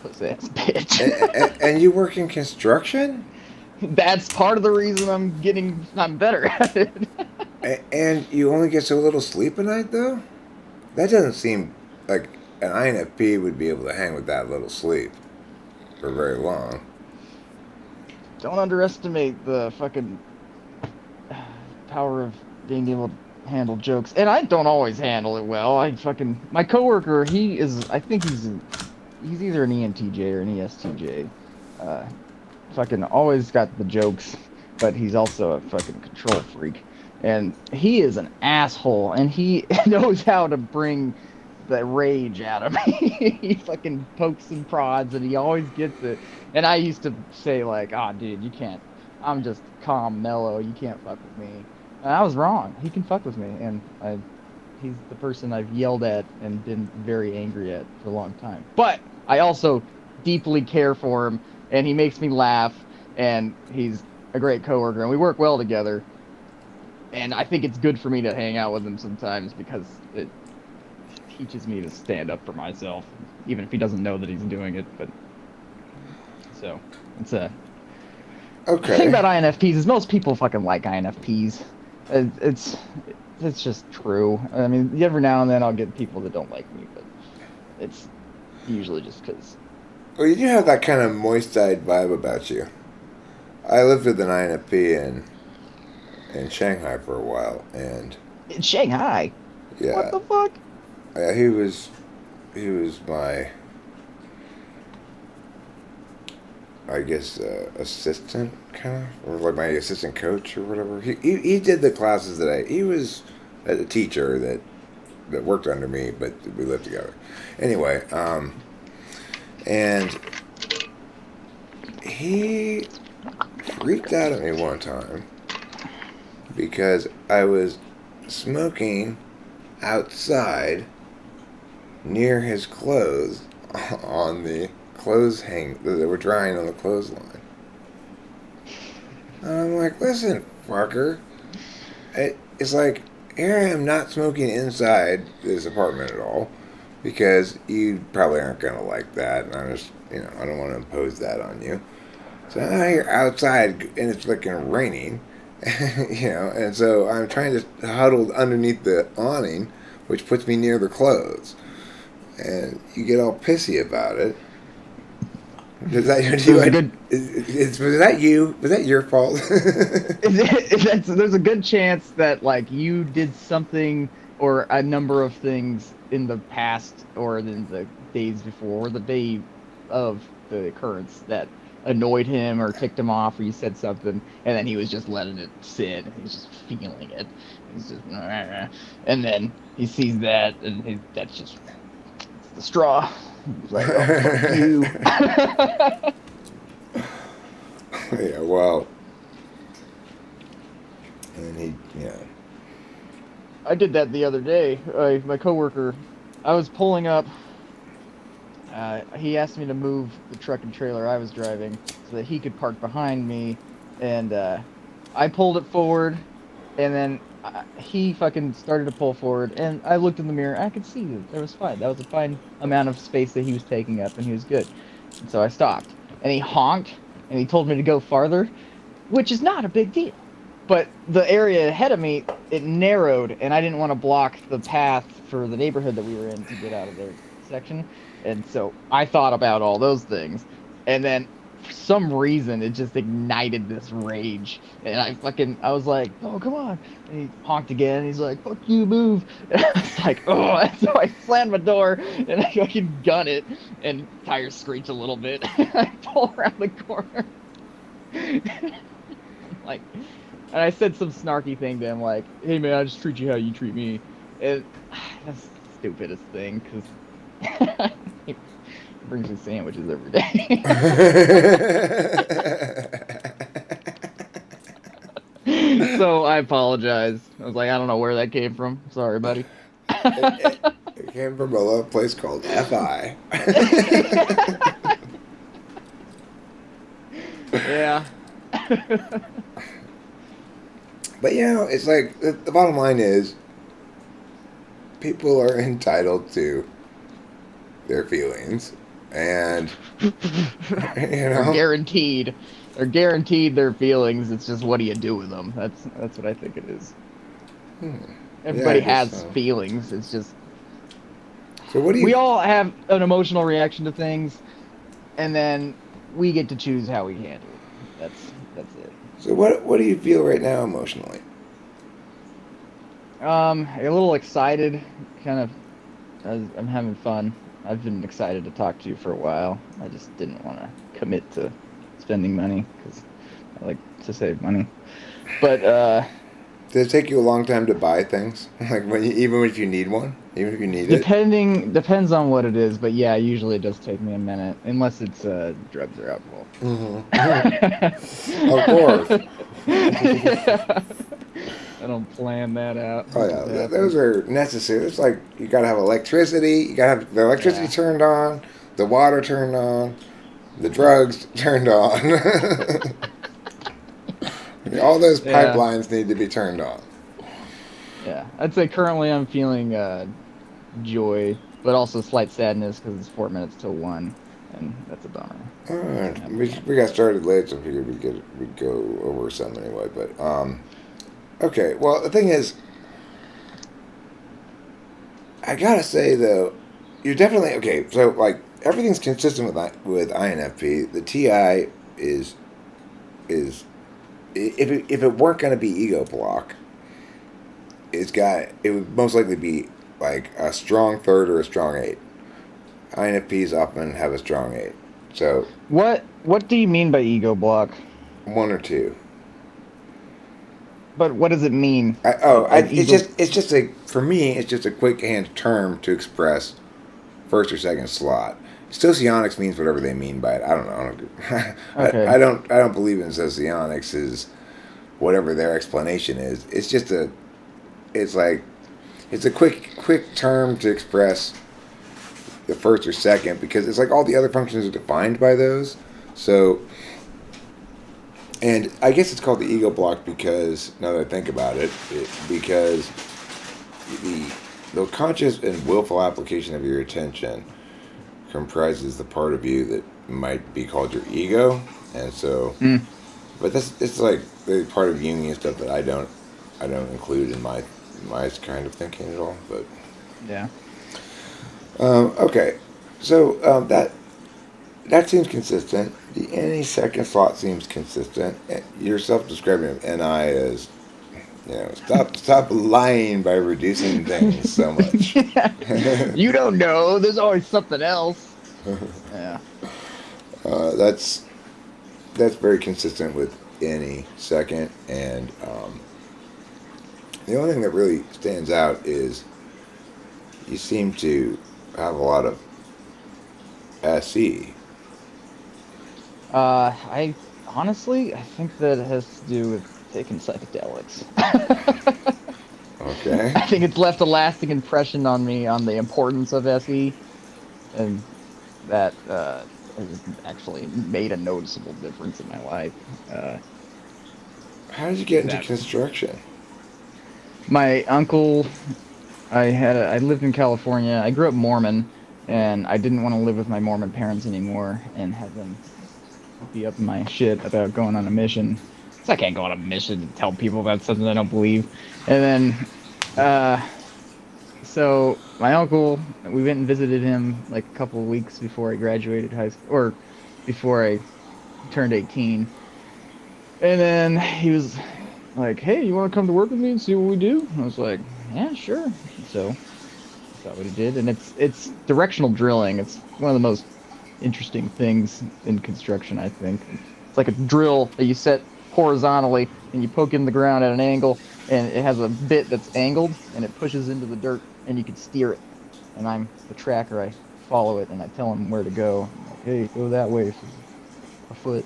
Pussy ass bitch. And you work in construction, That's part of the reason I'm better at it. and you only get so little sleep a night, though. That doesn't seem like an INFP would be able to hang with that little sleep for very long. Don't underestimate the fucking power of being able to handle jokes. And I don't always handle it well. My coworker, I think he's either an ENTJ or an ESTJ. Uh, Fucking always got the jokes, but he's also a fucking control freak. And he is an asshole, and he knows how to bring the rage out of me. He fucking pokes and prods, and he always gets it. And I used to say like, "Ah, oh, dude, you can't. I'm just calm, mellow. You can't fuck with me." And I was wrong. He can fuck with me, and he's the person I've yelled at and been very angry at for a long time. But I also deeply care for him, and he makes me laugh, and he's a great coworker, and we work well together. And I think it's good for me to hang out with him sometimes because it teaches me to stand up for myself, even if he doesn't know that he's doing it. But so it's a Okay. The thing about INFPs is most people fucking like INFPs. It's it's just true. I mean, every now and then I'll get people that don't like me, but it's usually just because. Well, you do have that kind of moist-eyed vibe about you. I lived with an INFP in Shanghai for a while, and In Shanghai. yeah, What the fuck? yeah, he was my, I guess, assistant kind of, or like my assistant coach or whatever. He did the classes he was a teacher that worked under me, but we lived together. Anyway, and he freaked out at me one time because I was smoking outside near his clothes on the clothes that were drying on the clothesline. And I'm like, listen, fucker. It's like, here I am not smoking inside this apartment at all because you probably aren't going to like that. And I'm just, I don't want to impose that on you. So now you're outside and it's fucking raining, and so I'm trying to huddle underneath the awning, which puts me near the clothes. And you get all pissy about it. Was that you? Was that your fault? There's a good chance that like you did something or a number of things in the past or in the days before or the day of the occurrence that annoyed him or ticked him off, or you said something and then he was just letting it sit and he's just feeling it. He's just and then he sees that and that's just the straw. He's like, oh, fuck you. Yeah, well, and I did that the other day. My coworker, I was pulling up. He asked me to move the truck and trailer I was driving so that he could park behind me, and I pulled it forward, and then he fucking started to pull forward, and I looked in the mirror. I could see that it was fine. That was a fine amount of space that he was taking up, and he was good. And so I stopped, and he honked, and he told me to go farther, which is not a big deal. But the area ahead of me, it narrowed, and I didn't want to block the path for the neighborhood that we were in to get out of their section. And so I thought about all those things. And then for some reason, it just ignited this rage. And I was like, oh, come on. And he honked again. And he's like, fuck you, move. And I was like, oh. And so I slammed my door, and I fucking gun it. And tires screech a little bit. I pull around the corner. Like, and I said some snarky thing to him, like, "Hey man, I just treat you how you treat me." And that's the stupidest thing, because he brings me sandwiches every day. So I apologized. I was like, I don't know where that came from. Sorry, buddy. It came from a little place called FI. Yeah. But it's like the bottom line is people are entitled to their feelings, and They're guaranteed. They're guaranteed their feelings. It's just, what do you do with them? That's what I think it is. Everybody has so. feelings. It's just, So what do you? we all have an emotional reaction to things, and then we get to choose how we handle it. That's it. So what do you feel right now emotionally? A little excited, kind of. I'm having fun. I've been excited to talk to you for a while. I just didn't want to commit to spending money because I like to save money. But Does it take you a long time to buy things? Like even if you need one, even if you need it. depends on what it is. But yeah, usually it does take me a minute, unless it's drugs or alcohol. Of course. Yeah. I don't plan that out. Oh yeah, those are necessary. It's like you gotta have electricity. You gotta have the electricity turned on, the water turned on, the drugs turned on. All those pipelines need to be turned on. Yeah, I'd say currently I'm feeling joy, but also slight sadness because it's 4 minutes till 1, and that's a bummer. All right, we got started late, so I figured we'd go over some anyway. But okay. Well, the thing is, I gotta say though, you're definitely okay. So like everything's consistent with INFP. The TI is if it weren't going to be ego block, it would most likely be like a strong 3rd or a strong 8. INFPs often have a strong 8. So what do you mean by ego block? 1 or 2. But what does it mean? It's just for me it's just a quick hand term to express 1st or 2nd slot. Socionics means whatever they mean by it. I don't know. Okay. I don't believe in socionics is whatever their explanation is. It's just it's a quick term to express the 1st or 2nd, because it's like all the other functions are defined by those. So, and I guess it's called the ego block because now that I think about it because the conscious and willful application of your attention comprises the part of you that might be called your ego, and so but it's like the part of Jungian stuff that I don't include in my kind of thinking at all. But yeah. Okay, so that seems consistent. The any 2nd slot seems consistent. You're self-describing NI as, stop lying by reducing things so much. You don't know. There's always something else. Yeah. That's very consistent with any 2nd, and the only thing that really stands out is you seem to have a lot of SE. I think that it has to do with taking psychedelics. Okay. I think it's left a lasting impression on me on the importance of SE, and that has actually made a noticeable difference in my life. How did you get into construction? My uncle, I lived in California. I grew up Mormon, and I didn't want to live with my Mormon parents anymore and have them be up in my shit about going on a mission. 'Cause I can't go on a mission and tell people about something I don't believe. And then, so my uncle, we went and visited him like a couple of weeks before I graduated high school, or before I turned 18. And then he was like, "Hey, you want to come to work with me and see what we do?" I was like, "Yeah, sure." So that's what he did, and it's directional drilling. It's one of the most interesting things in construction, I think. It's like a drill that you set horizontally and you poke in the ground at an angle, and it has a bit that's angled and it pushes into the dirt, and you can steer it. And I'm the tracker. I follow it and I tell him where to go. I'm like, "Hey, go that way for a foot."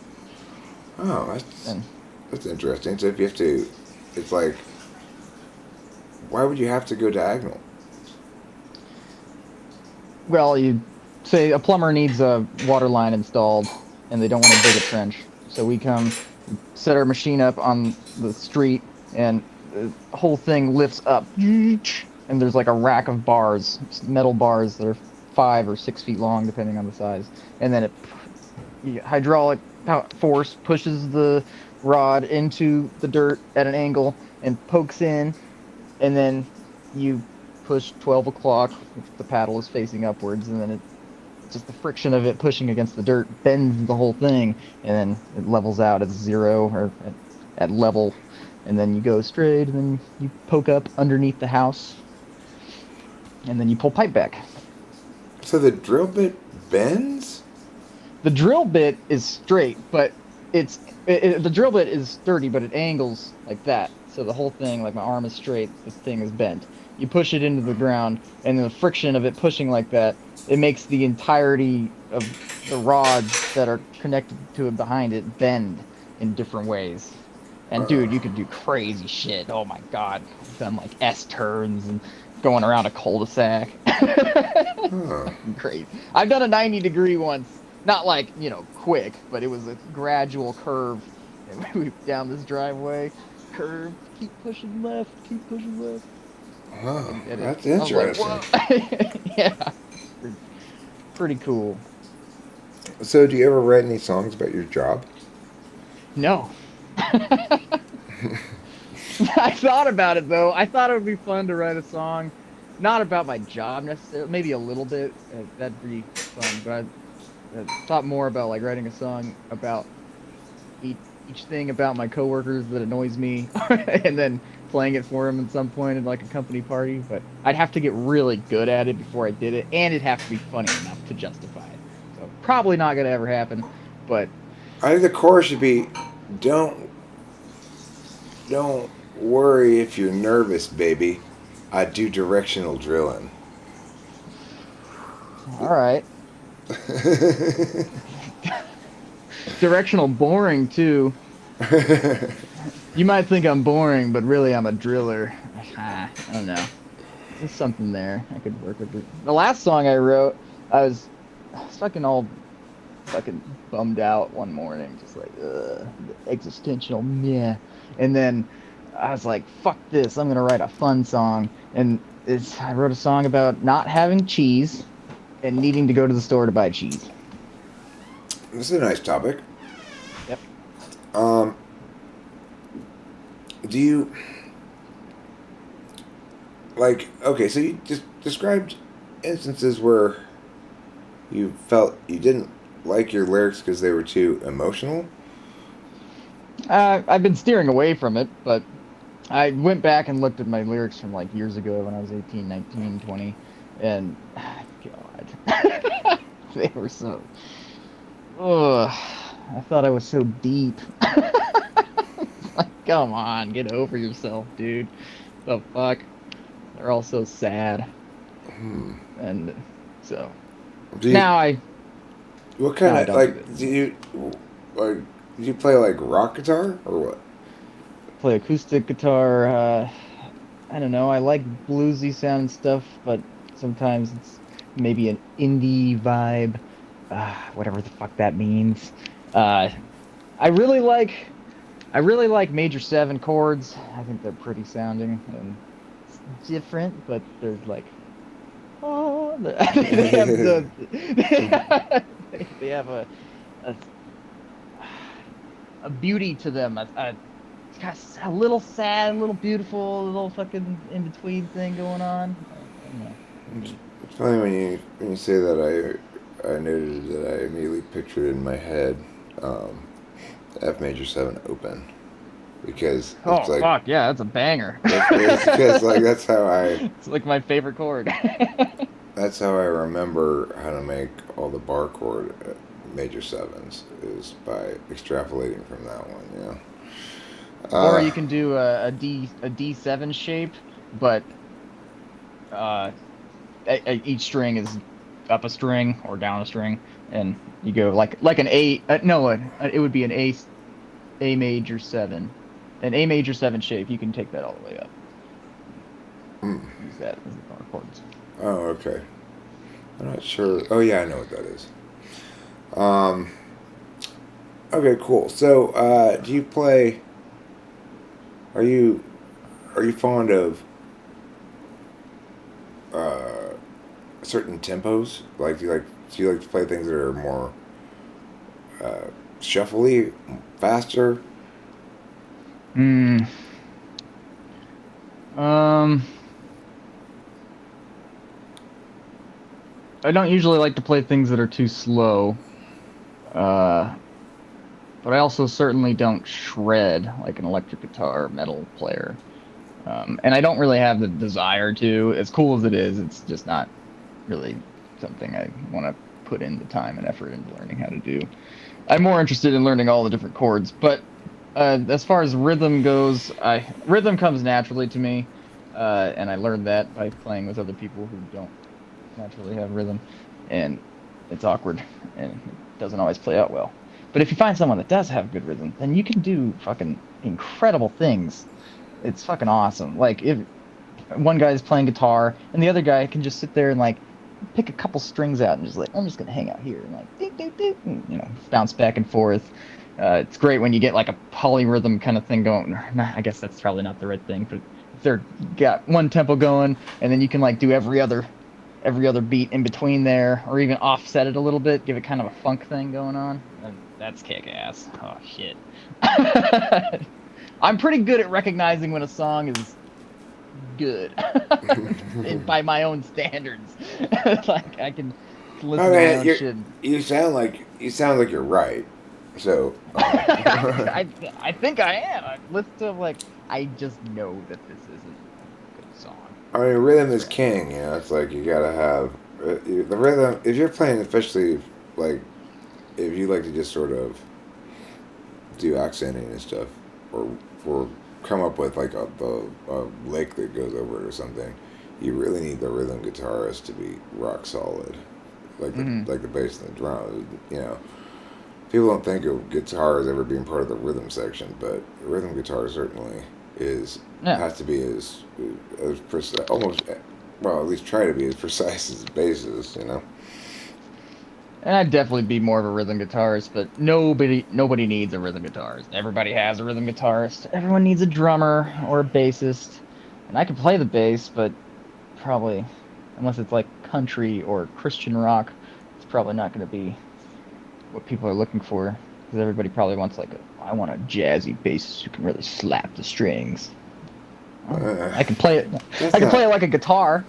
Oh, And that's interesting. So if you have to, it's like, why would you have to go diagonal? well, you say a plumber needs a water line installed and they don't want to dig a trench. So we come, set our machine up on the street, and the whole thing lifts up. And there's like a rack of bars, metal bars that are 5 or 6 feet long, depending on the size. And then hydraulic force pushes the rod into the dirt at an angle and pokes in, and then you push 12 o'clock if the paddle is facing upwards, and then just the friction of it pushing against the dirt bends the whole thing, and then it levels out at zero or at level, and then you go straight, and then you poke up underneath the house, and then you pull pipe back. So the drill bit bends? The drill bit is straight, but the drill bit is sturdy, but it angles like that. So the whole thing, like my arm is straight, this thing is bent. You push it into the ground, and the friction of it pushing like that, it makes the entirety of the rods that are connected to it behind it bend in different ways. And dude, you could do crazy shit. Oh my god, I've done like S turns and going around a cul-de-sac. Huh. Crazy. I've done a 90-degree once. Not like, quick, but it was a gradual curve. And we down this driveway, curve, keep pushing left, keep pushing left. Huh. And That's I was like, interesting. whoa. Yeah. Pretty cool. So do you ever write any songs about your job? No. I thought about it though. I thought it would be fun to write a song, not about my job necessarily, maybe a little bit. That'd be fun, but I thought more about like writing a song about each thing about my coworkers that annoys me, and then playing it for them at some point at like a company party. But I'd have to get really good at it before I did it, and it'd have to be funny enough to justify it. So probably not gonna ever happen. But I think the chorus should be, "Don't don't worry if you're nervous, baby. I do directional drilling." all right, directional boring too. You might think I'm boring, but really I'm a driller. I don't know. There's something there I could work with. The last song I wrote, I was fucking all fucking bummed out one morning, just like existential, yeah. And then I was like, "Fuck this! I'm gonna write a fun song." And I wrote a song about not having cheese and needing to go to the store to buy cheese. This is a nice topic. Yep. Um, do you like? Okay, so you just described instances where you felt you didn't like your lyrics because they were too emotional. I've been steering away from it, but I went back and looked at my lyrics from like years ago when I was 18, 19, 20, and God, they were so. Ugh, I thought I was so deep. Like, come on, get over yourself, dude. The fuck? They're all so sad, Hmm. and so Do you? now I What now kind I of don't do like? this. Do you like? Do you play like rock guitar or what? Play acoustic guitar. I don't know. I like bluesy sound stuff, but sometimes it's maybe an indie vibe. Whatever the fuck that means. Uh, I really like I really like major seven chords. I think they're pretty sounding and it's different, but there's like they have the they have a a beauty to them. It's got a little sad, a little beautiful, a little fucking in between thing going on. I don't know. It's, Maybe. it's funny when you say that. I noted that I immediately pictured in my head F major 7 open because it's Oh like fuck yeah, that's a banger. it's because like It's like my favorite chord. that's how I remember how to make all the bar chord major sevens is by extrapolating from that one. You know. Or Uh, you can do a D7 shape, but uh each string is up a string or down a string, and you go like an A. No, it would be an A major 7, an A major 7 shape. You can take that all the way up. mm, Use that as the bar chords. oh, okay. I'm not sure. Oh, yeah, I know what that is. Um, okay, cool. So, do you play? Are you are you fond of uh, certain tempos? Like, do you like to play things that are more uh, shuffly, faster? Hmm. Um, I don't usually like to play things that are too slow. Uh, but I also certainly don't shred like an electric guitar metal player. And I don't really have the desire to. As cool as it is, it's just not really something I want to put in the time and effort into learning how to do. I'm more interested in learning all the different chords, but as far as rhythm goes, I rhythm comes naturally to me, and I learned that by playing with other people who don't naturally have rhythm, and it's awkward and it doesn't always play out well. But if you find someone that does have good rhythm, then you can do fucking incredible things. It's fucking awesome. Like if one guy is playing guitar and the other guy can just sit there and like pick a couple strings out and just like I'm just gonna hang out here and like doo, doo, doo, and, bounce back and forth. It's great when you get like a polyrhythm kind of thing going. Nah, I guess that's probably not the right thing, but if they're got one tempo going and then you can like do every other beat in between there, or even offset it a little bit, give it kind of a funk thing going on, and that's kick ass. Oh shit. I'm pretty good at recognizing when a song is good by my own standards. Like I can I listen to my mean, own shit. you sound like you're right. So, I think I am. I listen to like I just know that this isn't a good song. I mean, rhythm is Scratch it. king. You know, it's like you gotta have the rhythm. If you're playing, especially like if you like to just sort of do accenting and stuff, or or come up with like a lick that goes over it or something, you really need the rhythm guitarist to be rock solid, Hmm. like the bass and the drums. You know, people don't think of guitar as ever being part of the rhythm section, but rhythm guitar certainly is Yeah. has to be as precise, almost well, at least try to be as precise as bass is. You know. And I'd definitely be more of a rhythm guitarist, but nobody needs a rhythm guitarist. Everybody has a rhythm guitarist. Everyone needs a drummer or a bassist. And I can play the bass, but probably unless it's like country or Christian rock, it's probably not going to be what people are looking for. Because everybody probably wants like I want a jazzy bassist who can really slap the strings. Well, Uh, I can play it. that's I can play not. it like a guitar.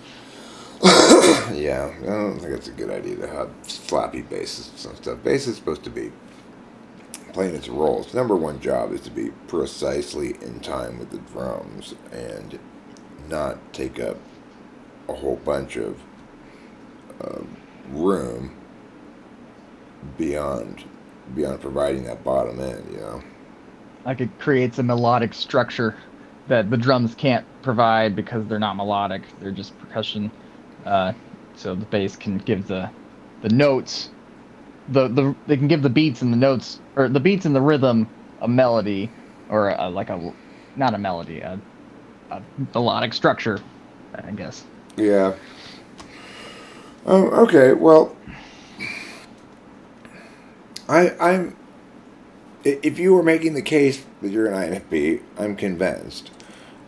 Yeah, I don't think it's a good idea to have floppy basses and stuff. Bass is supposed to be playing its role. Its number one job is to be precisely in time with the drums and not take up a whole bunch of room beyond providing that bottom end. You know. Like it creates a melodic structure that the drums can't provide because they're not melodic. They're just percussion. Uh, so the bass can give the notes, they can give the beats and the notes, or the beats and the rhythm a melody, or like a not a melody, a melodic structure, I guess. Yeah. Okay. Well, I'm. If you were making the case that you're an INFP, I'm convinced.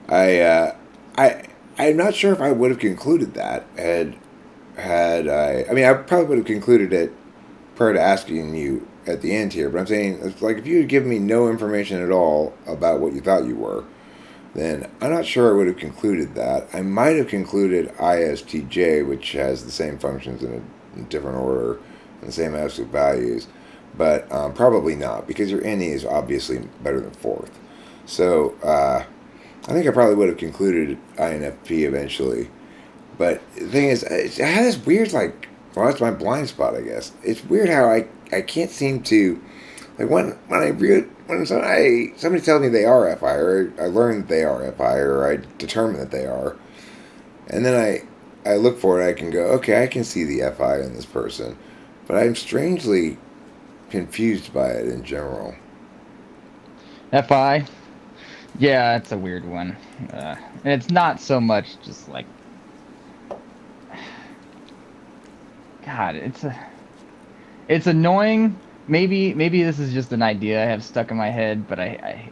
I I I'm not sure if I would have concluded that had I. I mean, I probably would have concluded it prior to asking you at the end here, but I'm saying it's like if you had given me no information at all about what you thought you were, then I'm not sure I would have concluded that. I might have concluded ISTJ, which has the same functions in a different order and the same absolute values, but probably not because your NE is obviously better than fourth. So I think I probably would have concluded INFP eventually. But the thing is, I had this weird, like, well, that's my blind spot, I guess. It's weird how I can't seem to, like, when somebody tells me they are FI, or I learn that they are FI, or I determine that they are, and then I look for it, I can go, okay, I can see the FI in this person, but I'm strangely confused by it in general. FI. Yeah, it's a weird one. And it's not so much just like, God, it's annoying. Maybe this is just an idea I have stuck in my head, but I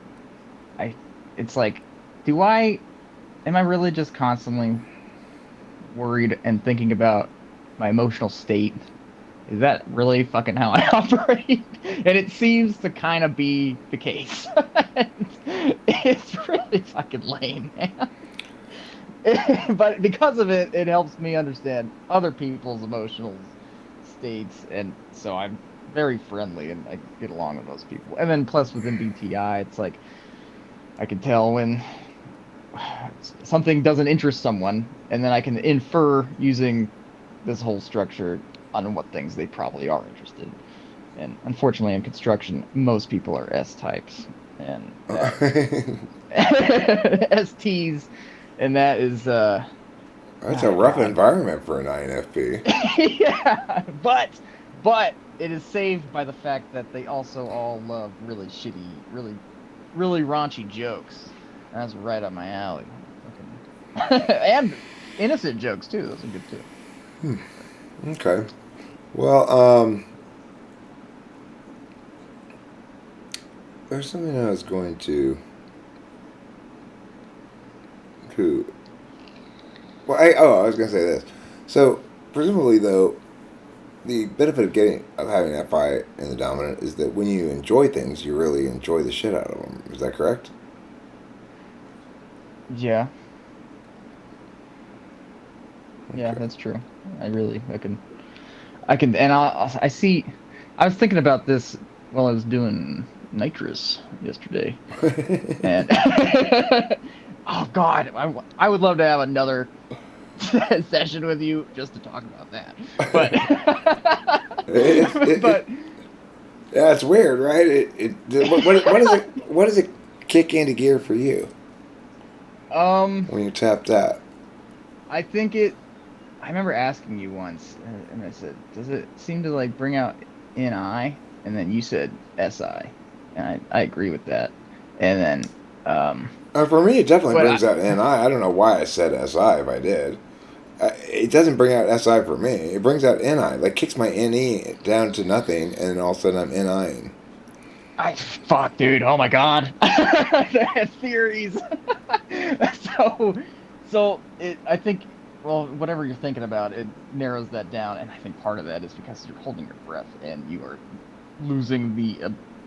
it's like, am I really just constantly worried and thinking about my emotional state? Is that really fucking how I operate? And it seems to kind of be the case. It's really fucking lame, man. But because of it, it helps me understand other people's emotional states, and so I'm very friendly and I get along with those people. And then plus with MBTI, it's like I can tell when something doesn't interest someone, and then I can infer using this whole structure on what things they probably are interested in. And unfortunately, in construction, most people are S types and STs, and that is That's a rough environment for an INFP. yeah, but it is saved by the fact that they also all love really shitty, really raunchy jokes. That's right up my alley. And innocent jokes too. Those are good too. Okay. Well, there's something I was going to. Well, I was going to say this. So, presumably, though, the benefit of having FI in the dominant is that when you enjoy things, you really enjoy the shit out of them. Is that correct? Yeah. Yeah, Okay. that's true. I can, and I see. I was thinking about this while I was doing nitrous yesterday, and oh God, I would love to have another session with you just to talk about that. But but Yeah, it's weird, right? What does it kick into gear for you um, when you tap that? I think it. I remember asking you once, and I said, "Does it seem to like bring out NI?" And then you said SI, and I agree with that. And then For me, it definitely but brings out NI. I don't know why I said SI if I did. It doesn't bring out SI for me. It brings out NI. Like, kicks my NE down to nothing, and then all of a sudden I'm NIing. Fuck, dude. Oh my God. The theories. So, I think, well, whatever you're thinking about, it narrows that down. And I think part of that is because you're holding your breath and you are losing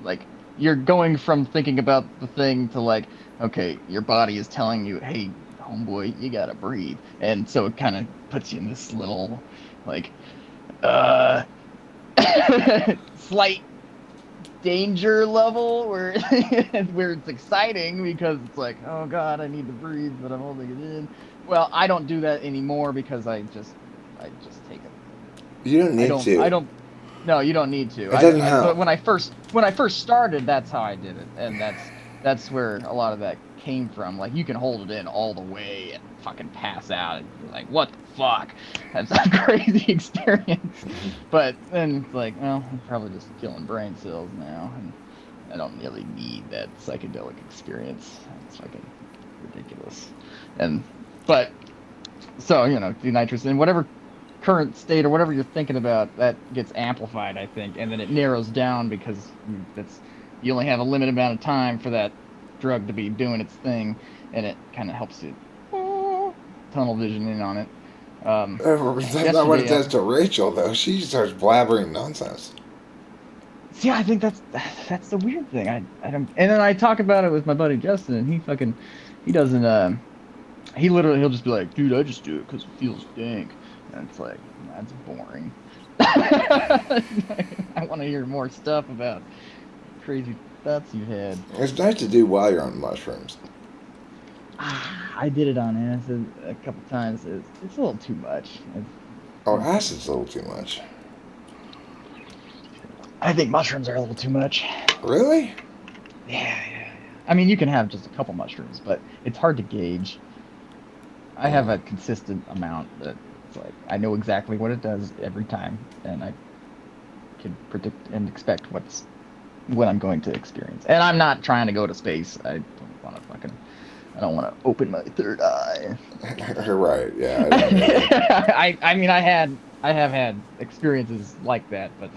like, you're going from thinking about the thing to like, okay, your body is telling you, hey, homeboy, you gotta breathe. And so it kind of puts you in this little, like, uh, slight danger level where where it's exciting because it's like, oh God, I need to breathe, but I'm holding it in. Well, I don't do that anymore because I just take it. You don't need I to. don't. No, you don't need to. It doesn't But help. when I first started, that's how I did it, and that's where a lot of that came from. Like you can hold it in all the way and fucking pass out, and you're like, what the fuck? That's a crazy experience. But then it's like, well, I'm probably just killing brain cells now, and I don't really need that psychedelic experience. It's fucking ridiculous. And but so the nitrous and whatever current state or whatever you're thinking about that gets amplified, I think, and then it narrows down because you only have a limited amount of time for that drug to be doing its thing, and it kind of helps you tunnel vision in on it. That's not what it Yesterday does to Rachel, though. She starts blabbering nonsense. See, I think that's the weird thing. I don't. And then I talk about it with my buddy Justin, and he doesn't. He'll just be like, dude, I just do it because it feels dank, and it's like that's boring. I want to hear more stuff about crazy thoughts you had. It's nice to do while you're on mushrooms. I did it on acid a couple times. It's a little too much. Oh, acid's a little too much. I think mushrooms are a little too much. Really? Yeah. I mean, you can have just a couple mushrooms, but it's hard to gauge. I have a consistent amount that it's like I know exactly what it does every time, and I can predict and expect what I'm going to experience. And I'm not trying to go to space. I don't want to open my third eye. Right. Yeah. I don't know. I mean, I have had experiences like that, but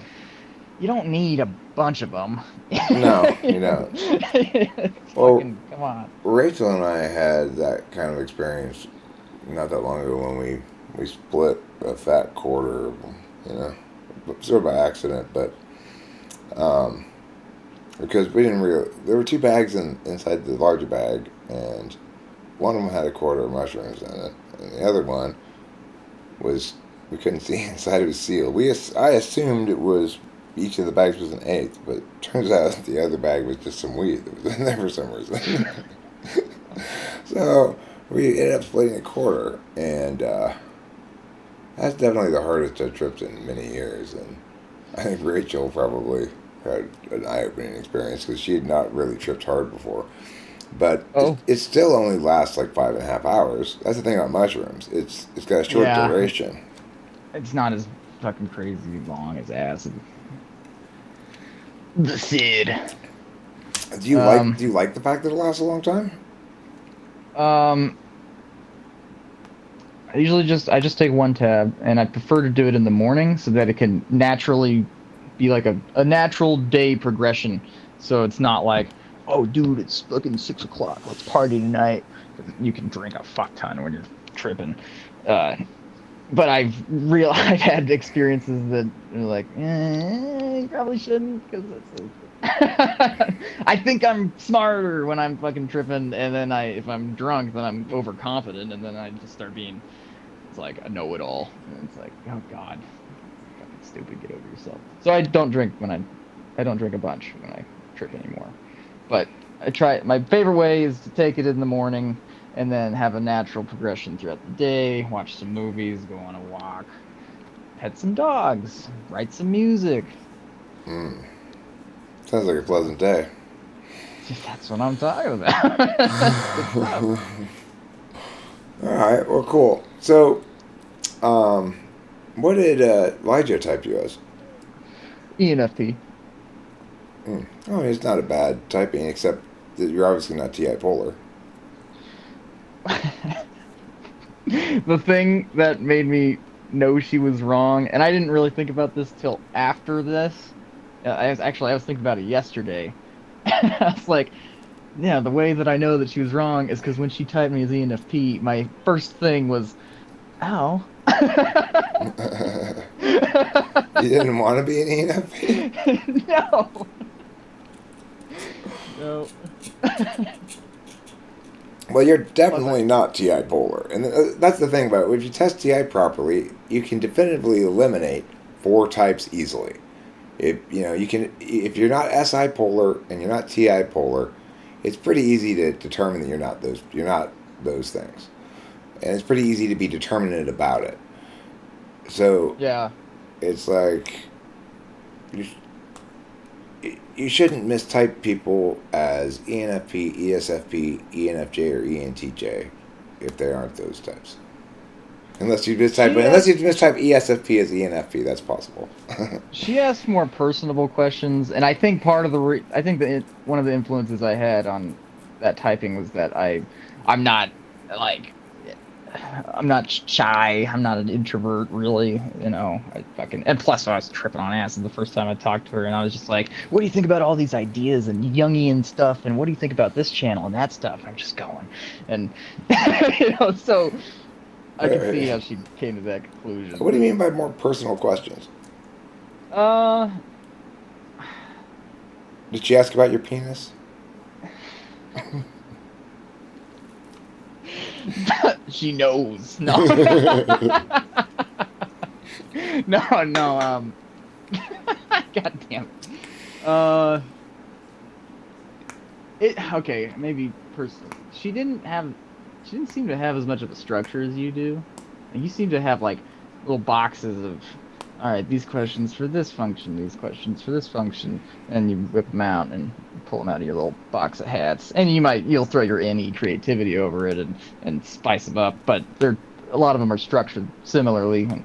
you don't need a bunch of them. No, you don't. Well, Fucking, come on. Rachel and I had that kind of experience not that long ago when we split a fat quarter, you know, sort of by accident, but because we didn't really, there were two bags inside the larger bag, and one of them had a quarter of mushrooms in it, and the other one we couldn't see inside. It was sealed. I assumed it was each of the bags was an eighth, but it turns out the other bag was just some weed that was in there for some reason. So we ended up splitting a quarter, and that's definitely the hardest I've tripped in many years. And I think Rachel probably had an eye-opening experience because she had not really tripped hard before. But it still only lasts like 5.5 hours. That's the thing about mushrooms. It's got a short duration. It's not as fucking crazy long as acid. The Sid. Do you like the fact that it lasts a long time? I just take one tab, and I prefer to do it in the morning so that it can naturally be like a natural day progression. So it's not like, oh, dude, it's fucking 6 o'clock. Let's party tonight. You can drink a fuck ton when you're tripping. But I've had experiences that are like, you probably shouldn't, because I think I'm smarter when I'm fucking tripping, and then if I'm drunk, then I'm overconfident, and then I just start being, it's like a know-it-all, and it's like, oh god, fucking stupid, get over yourself. So I don't drink I don't drink a bunch when I trip anymore. But my favorite way is to take it in the morning, and then have a natural progression throughout the day, watch some movies, go on a walk, pet some dogs, write some music. Sounds like a pleasant day. That's what I'm talking about. Alright, well, cool. So, what did Elijah type you as? ENFP. Oh, it's not a bad typing, except that you're obviously not TI polar. The thing that made me know she was wrong, and I didn't really think about this till after this. I was thinking about it yesterday. I was like, yeah, the way that I know that she was wrong is because when she typed me as ENFP, my first thing was, ow. You didn't want to be an ENFP? No. No. Well, you're definitely not TI polar, and that's the thing about it. If you test TI properly, you can definitively eliminate 4 types easily. If you're not SI polar and you're not TI polar, it's pretty easy to determine that you're not those things, and it's pretty easy to be determinate about it. So Yeah. it's like you shouldn't mistype people as ENFP, ESFP, ENFJ, or ENTJ if they aren't those types. Unless you mistype ESFP as ENFP, that's possible. She asked more personable questions, and I think one of the influences I had on that typing was that I'm not shy. I'm not an introvert, really. And plus I was tripping on acid the first time I talked to her, and I was just like, "What do you think about all these ideas and Jungian stuff? And what do you think about this channel and that stuff?" I'm just going, and so I can see how she came to that conclusion. What do you mean by more personal questions? Did she ask about your penis? She knows. No. No, no, God damn it. Uh, okay, maybe personally. She didn't seem to have as much of a structure as you do. And you seem to have like little boxes of, all right, these questions for this function, these questions for this function, and you whip them out and pull them out of your little box of hats. And you'll throw your any creativity over it and spice them up, but a lot of them are structured similarly. And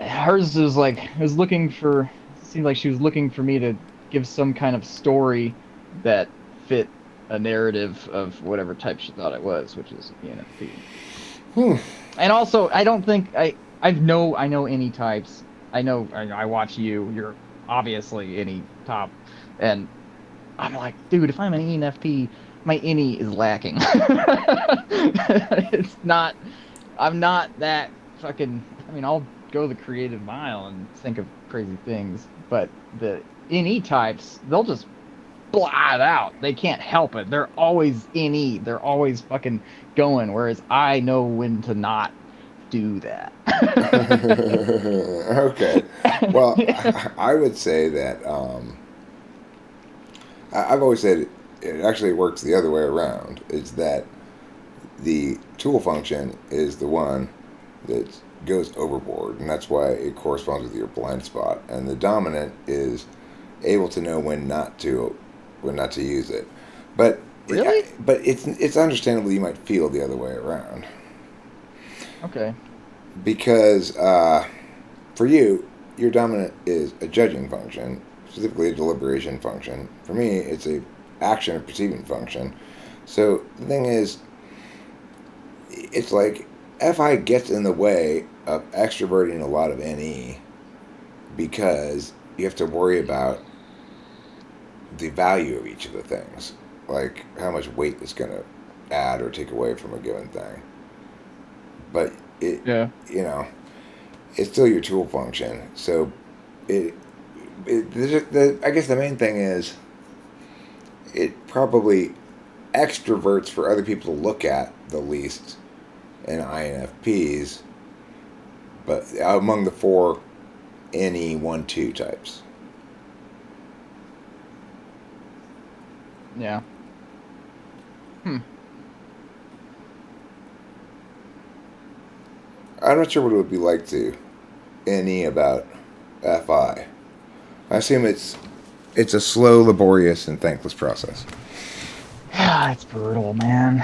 hers is like was looking for seemed like she was looking for me to give some kind of story that fit a narrative of whatever type she thought it was, which is ENFP. Hmm. And also, I don't think I know any types. I watch you. You're obviously any top, and I'm like, dude, if I'm an ENFP, my any is lacking. It's not. I'm not that fucking. I mean, I'll go the creative mile and think of crazy things, but the NE types, they'll just blah it out. They can't help it. They're always NE. They're always fucking going. Whereas I know when to not do that. Okay. Well, I would say that I've always said it actually works the other way around. It's that the tool function is the one that goes overboard, and that's why it corresponds with your blind spot. And the dominant is able to know when not to use it. But Really? but it's understandable you might feel the other way around Okay. because for you, your dominant is a judging function, specifically a deliberation function. For me, it's a action or perceiving function. So the thing is, it's like FI gets in the way of extroverting a lot of NE because you have to worry about the value of each of the things, like how much weight it's going to add or take away from a given thing. But it, Yeah. you know, it's still your tool function. So it, I guess the main thing is it probably extroverts for other people to look at the least in INFPs, but among the four NE1-2 types. Yeah. Hmm. I'm not sure what it would be like to NE about FI. I assume it's a slow, laborious, and thankless process. It's brutal, man.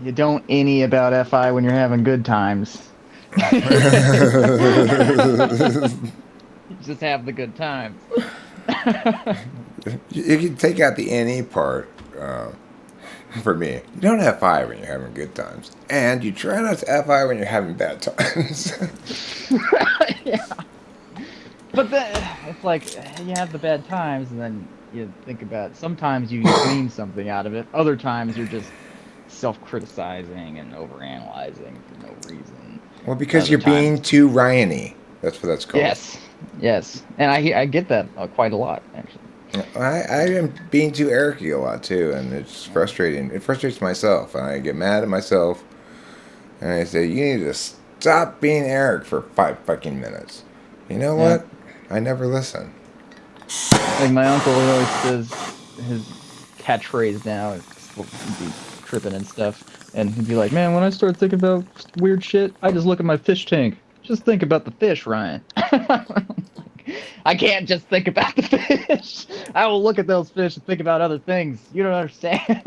You don't any about FI when you're having good times. You just have the good times. You can take out the NE part. For me, you don't have FI when you're having good times, and you try not to FI when you're having bad times. Yeah. But then it's like you have the bad times, and then you think about sometimes you glean something out of it. Other times you're just self-criticizing and overanalyzing for no reason. Well, And because other you're being times, too Ryan-y. That's what that's called. yes, yes, and I get that quite a lot actually. I am being too Eric-y a lot too, and it's Yeah. frustrating. It frustrates myself, and I get mad at myself, and I say, "You need to stop being Eric for 5 fucking minutes." You know Yeah. what? I never listen. Like my uncle always says his catchphrase now is he'd be tripping and stuff, and he'd be like, "Man, when I start thinking about weird shit, I just look at my fish tank. Just think about the fish, Ryan." I can't just think about the fish. I will look at those fish and think about other things. You don't understand.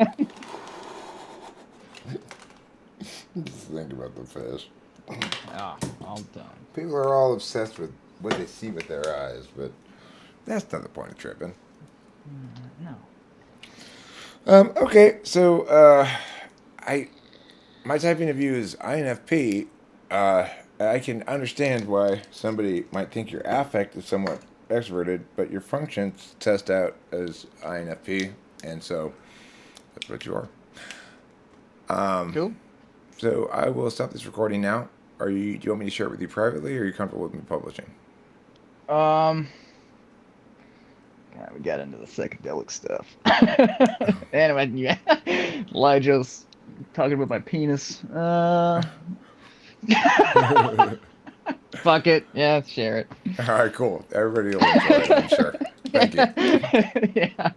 Just think about the fish. Ah, all done. People are all obsessed with what they see with their eyes, but that's not the point of tripping. No. Okay, so I my typing of you is INFP. I can understand why somebody might think your affect is somewhat extroverted, but your functions test out as INFP, and so that's what you are. Cool. So I will stop this recording now. Do you want me to share it with you privately, or are you comfortable with me publishing? Um, We got into the psychedelic stuff. Anyway, yeah. Elijah's talking about my penis. Fuck it. Yeah, share it. All right, cool. Everybody will enjoy it, I'm sure. Thank you. Yeah.